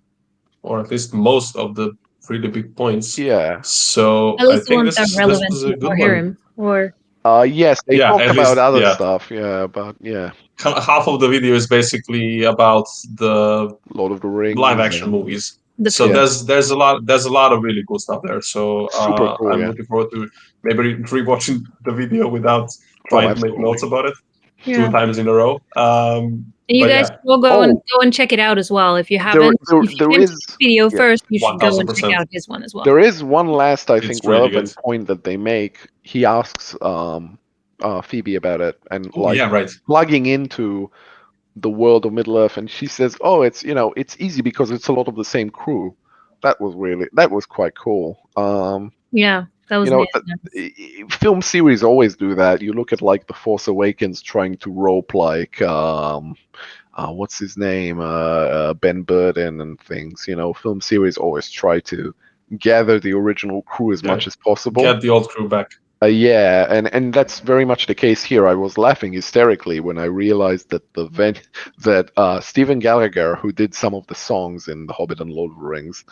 [SPEAKER 1] or at least most of the really big points.
[SPEAKER 2] Yeah.
[SPEAKER 1] So
[SPEAKER 3] At
[SPEAKER 1] I
[SPEAKER 3] least the
[SPEAKER 1] think
[SPEAKER 3] ones that are
[SPEAKER 1] this
[SPEAKER 3] relevant
[SPEAKER 1] was
[SPEAKER 3] to
[SPEAKER 1] a good one.
[SPEAKER 3] Rohirrim. Or
[SPEAKER 2] Yes, they
[SPEAKER 1] Yeah,
[SPEAKER 2] talk
[SPEAKER 1] at
[SPEAKER 2] about
[SPEAKER 1] least
[SPEAKER 2] other
[SPEAKER 1] yeah.
[SPEAKER 2] stuff. Yeah, but yeah,
[SPEAKER 1] Half of the video is basically about the
[SPEAKER 2] Lord of the
[SPEAKER 1] live
[SPEAKER 2] Rings
[SPEAKER 1] action
[SPEAKER 2] and
[SPEAKER 1] movies.
[SPEAKER 3] the
[SPEAKER 1] So
[SPEAKER 2] yeah,
[SPEAKER 1] there's a lot of really cool stuff there. So
[SPEAKER 2] super cool.
[SPEAKER 1] I'm
[SPEAKER 2] Yeah.
[SPEAKER 1] looking forward to maybe rewatching the video without
[SPEAKER 2] Oh,
[SPEAKER 1] trying to make
[SPEAKER 2] absolutely.
[SPEAKER 1] notes about it two
[SPEAKER 3] yeah.
[SPEAKER 1] times in a row.
[SPEAKER 3] And you
[SPEAKER 1] But
[SPEAKER 3] guys
[SPEAKER 1] yeah,
[SPEAKER 3] will
[SPEAKER 2] Oh,
[SPEAKER 3] go and check it out as well. If you
[SPEAKER 2] there,
[SPEAKER 3] haven't,
[SPEAKER 2] there,
[SPEAKER 3] if you
[SPEAKER 2] there
[SPEAKER 3] came to
[SPEAKER 2] is.
[SPEAKER 3] this video
[SPEAKER 2] Yeah,
[SPEAKER 3] first, you should go and check
[SPEAKER 1] 1000%.
[SPEAKER 3] out his one as well.
[SPEAKER 2] there is one last, I think,
[SPEAKER 1] It's really good.
[SPEAKER 2] relevant point that they make. He asks Phoebe about it and
[SPEAKER 1] Oh
[SPEAKER 2] like
[SPEAKER 1] yeah, right.
[SPEAKER 2] plugging into the world of Middle Earth, and she says, "Oh, it's easy because it's a lot of the same crew." That was quite cool.
[SPEAKER 3] Yeah, that was nice.
[SPEAKER 2] Film series always do that. You look at like The Force Awakens trying to rope like what's his name, Ben Burden and things. Film series always try to gather the original crew as
[SPEAKER 1] Yeah,
[SPEAKER 2] much as possible.
[SPEAKER 1] get the old crew back.
[SPEAKER 2] Yeah, and that's very much the case here. I was laughing hysterically when I realized that that Stephen Gallagher, who did some of the songs in The Hobbit and Lord of the Rings,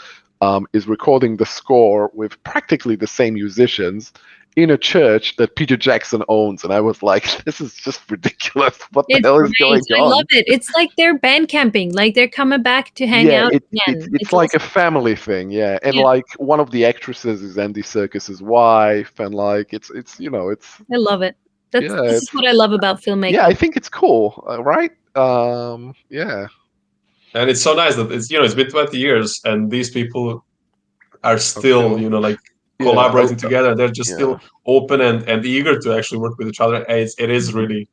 [SPEAKER 2] is recording the score with practically the same musicians in a church that Peter Jackson owns. And I was like, this is just ridiculous. What the
[SPEAKER 3] It's
[SPEAKER 2] hell is
[SPEAKER 3] great.
[SPEAKER 2] going
[SPEAKER 3] I love
[SPEAKER 2] on?
[SPEAKER 3] it. It's like they're band camping. Like they're coming back to hang
[SPEAKER 2] Yeah,
[SPEAKER 3] out
[SPEAKER 2] it's
[SPEAKER 3] again.
[SPEAKER 2] it's
[SPEAKER 3] It's
[SPEAKER 2] like a
[SPEAKER 3] awesome.
[SPEAKER 2] family thing, yeah. And
[SPEAKER 3] Yeah,
[SPEAKER 2] like one of the actresses is Andy Serkis's wife, and like it's it's
[SPEAKER 3] I love it. That's
[SPEAKER 2] yeah,
[SPEAKER 3] this is what I love about
[SPEAKER 2] yeah, I
[SPEAKER 3] filmmaking.
[SPEAKER 2] think it's cool, right? Yeah,
[SPEAKER 1] And it's so nice that it's been 20 years and these people are
[SPEAKER 2] a
[SPEAKER 1] still
[SPEAKER 2] film. Yeah,
[SPEAKER 1] collaborating together. They're just
[SPEAKER 2] yeah,
[SPEAKER 1] still open and eager to actually work with each other. And it is really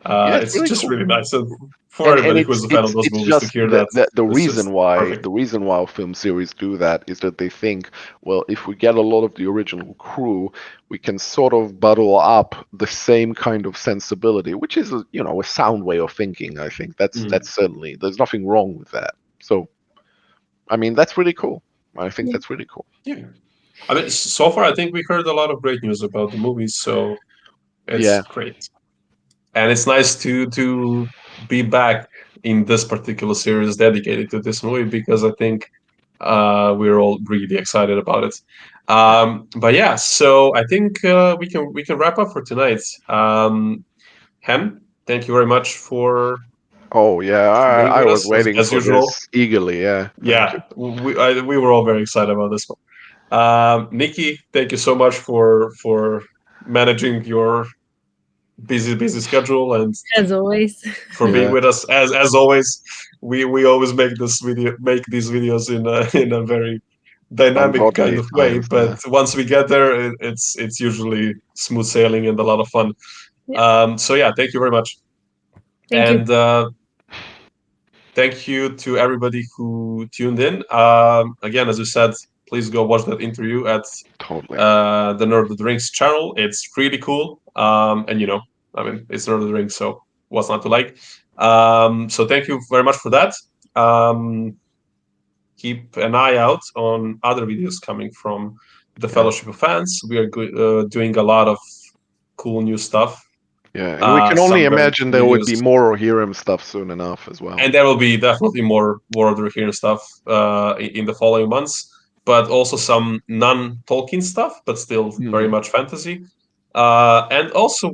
[SPEAKER 2] yeah. It's
[SPEAKER 1] it's
[SPEAKER 2] really
[SPEAKER 1] just
[SPEAKER 2] cool.
[SPEAKER 1] really nice. And for
[SPEAKER 2] And
[SPEAKER 1] everybody who is a fan of those
[SPEAKER 2] it's
[SPEAKER 1] movies to
[SPEAKER 2] just
[SPEAKER 1] hear that,
[SPEAKER 2] the
[SPEAKER 1] it's
[SPEAKER 2] reason
[SPEAKER 1] just
[SPEAKER 2] why
[SPEAKER 1] perfect.
[SPEAKER 2] film series do that is that they think, well, if we get a lot of the original crew, we can sort of bottle up the same kind of sensibility, which is a sound way of thinking. I think
[SPEAKER 1] Mm.
[SPEAKER 2] that's certainly, there's nothing wrong with that. So I mean, that's really cool. I think
[SPEAKER 3] Yeah.
[SPEAKER 2] that's really cool.
[SPEAKER 1] Yeah. I mean, so far, I think we heard a lot of great news about the movies, so it's
[SPEAKER 2] Yeah,
[SPEAKER 1] great. And it's nice to be back in this particular series dedicated to this movie because I think we're all really excited about it. But yeah, so I think we can wrap up for tonight. Hem, thank you very much
[SPEAKER 2] oh yeah,
[SPEAKER 1] for being
[SPEAKER 2] I
[SPEAKER 1] with
[SPEAKER 2] was
[SPEAKER 1] us
[SPEAKER 2] waiting
[SPEAKER 1] as
[SPEAKER 2] for
[SPEAKER 1] usual.
[SPEAKER 2] this eagerly. Yeah, thank you.
[SPEAKER 1] Yeah, we were all very excited about this one. Nikki, thank you so much for managing your busy schedule and
[SPEAKER 3] As always.
[SPEAKER 1] for being
[SPEAKER 2] Yeah,
[SPEAKER 1] with us. As always, we always make these videos in a in a very dynamic kind
[SPEAKER 2] ungodly
[SPEAKER 1] of way.
[SPEAKER 2] times.
[SPEAKER 1] But
[SPEAKER 2] Yeah,
[SPEAKER 1] once we get there, it's usually smooth sailing and a lot of fun.
[SPEAKER 3] Yeah.
[SPEAKER 1] So yeah, thank you very much,
[SPEAKER 3] Thank you.
[SPEAKER 1] and thank you to everybody who tuned in. Again, as you said, please go watch that interview at
[SPEAKER 2] totally.
[SPEAKER 1] the Nerd of the Rings channel. It's really cool. And I mean, it's Nerd of the Rings, so what's not to like? So thank you very much for that. Um, Keep an eye out on other videos coming from the
[SPEAKER 2] Yeah,
[SPEAKER 1] Fellowship of Fans. We are doing a lot of cool new stuff.
[SPEAKER 2] yeah, and we can only
[SPEAKER 1] Some very
[SPEAKER 2] imagine
[SPEAKER 1] cool
[SPEAKER 2] there would
[SPEAKER 1] videos,
[SPEAKER 2] be more Rohirrim stuff soon enough as well.
[SPEAKER 1] and there will be definitely more War of the Rohirrim stuff in the following months, but also some non-Tolkien stuff, but still very
[SPEAKER 2] Hmm.
[SPEAKER 1] much fantasy. And also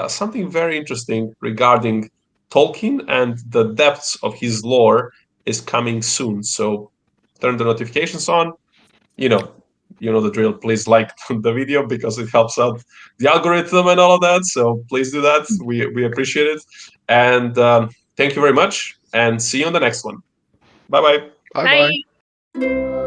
[SPEAKER 1] something very interesting regarding Tolkien and the depths of his lore is coming soon. So turn the notifications on. You know, you know the drill. Please like the video because it helps out the algorithm and all of that. So please do that. We appreciate it. And thank you very much. And see you on the next one. Bye bye.
[SPEAKER 2] Bye bye.
[SPEAKER 3] Bye.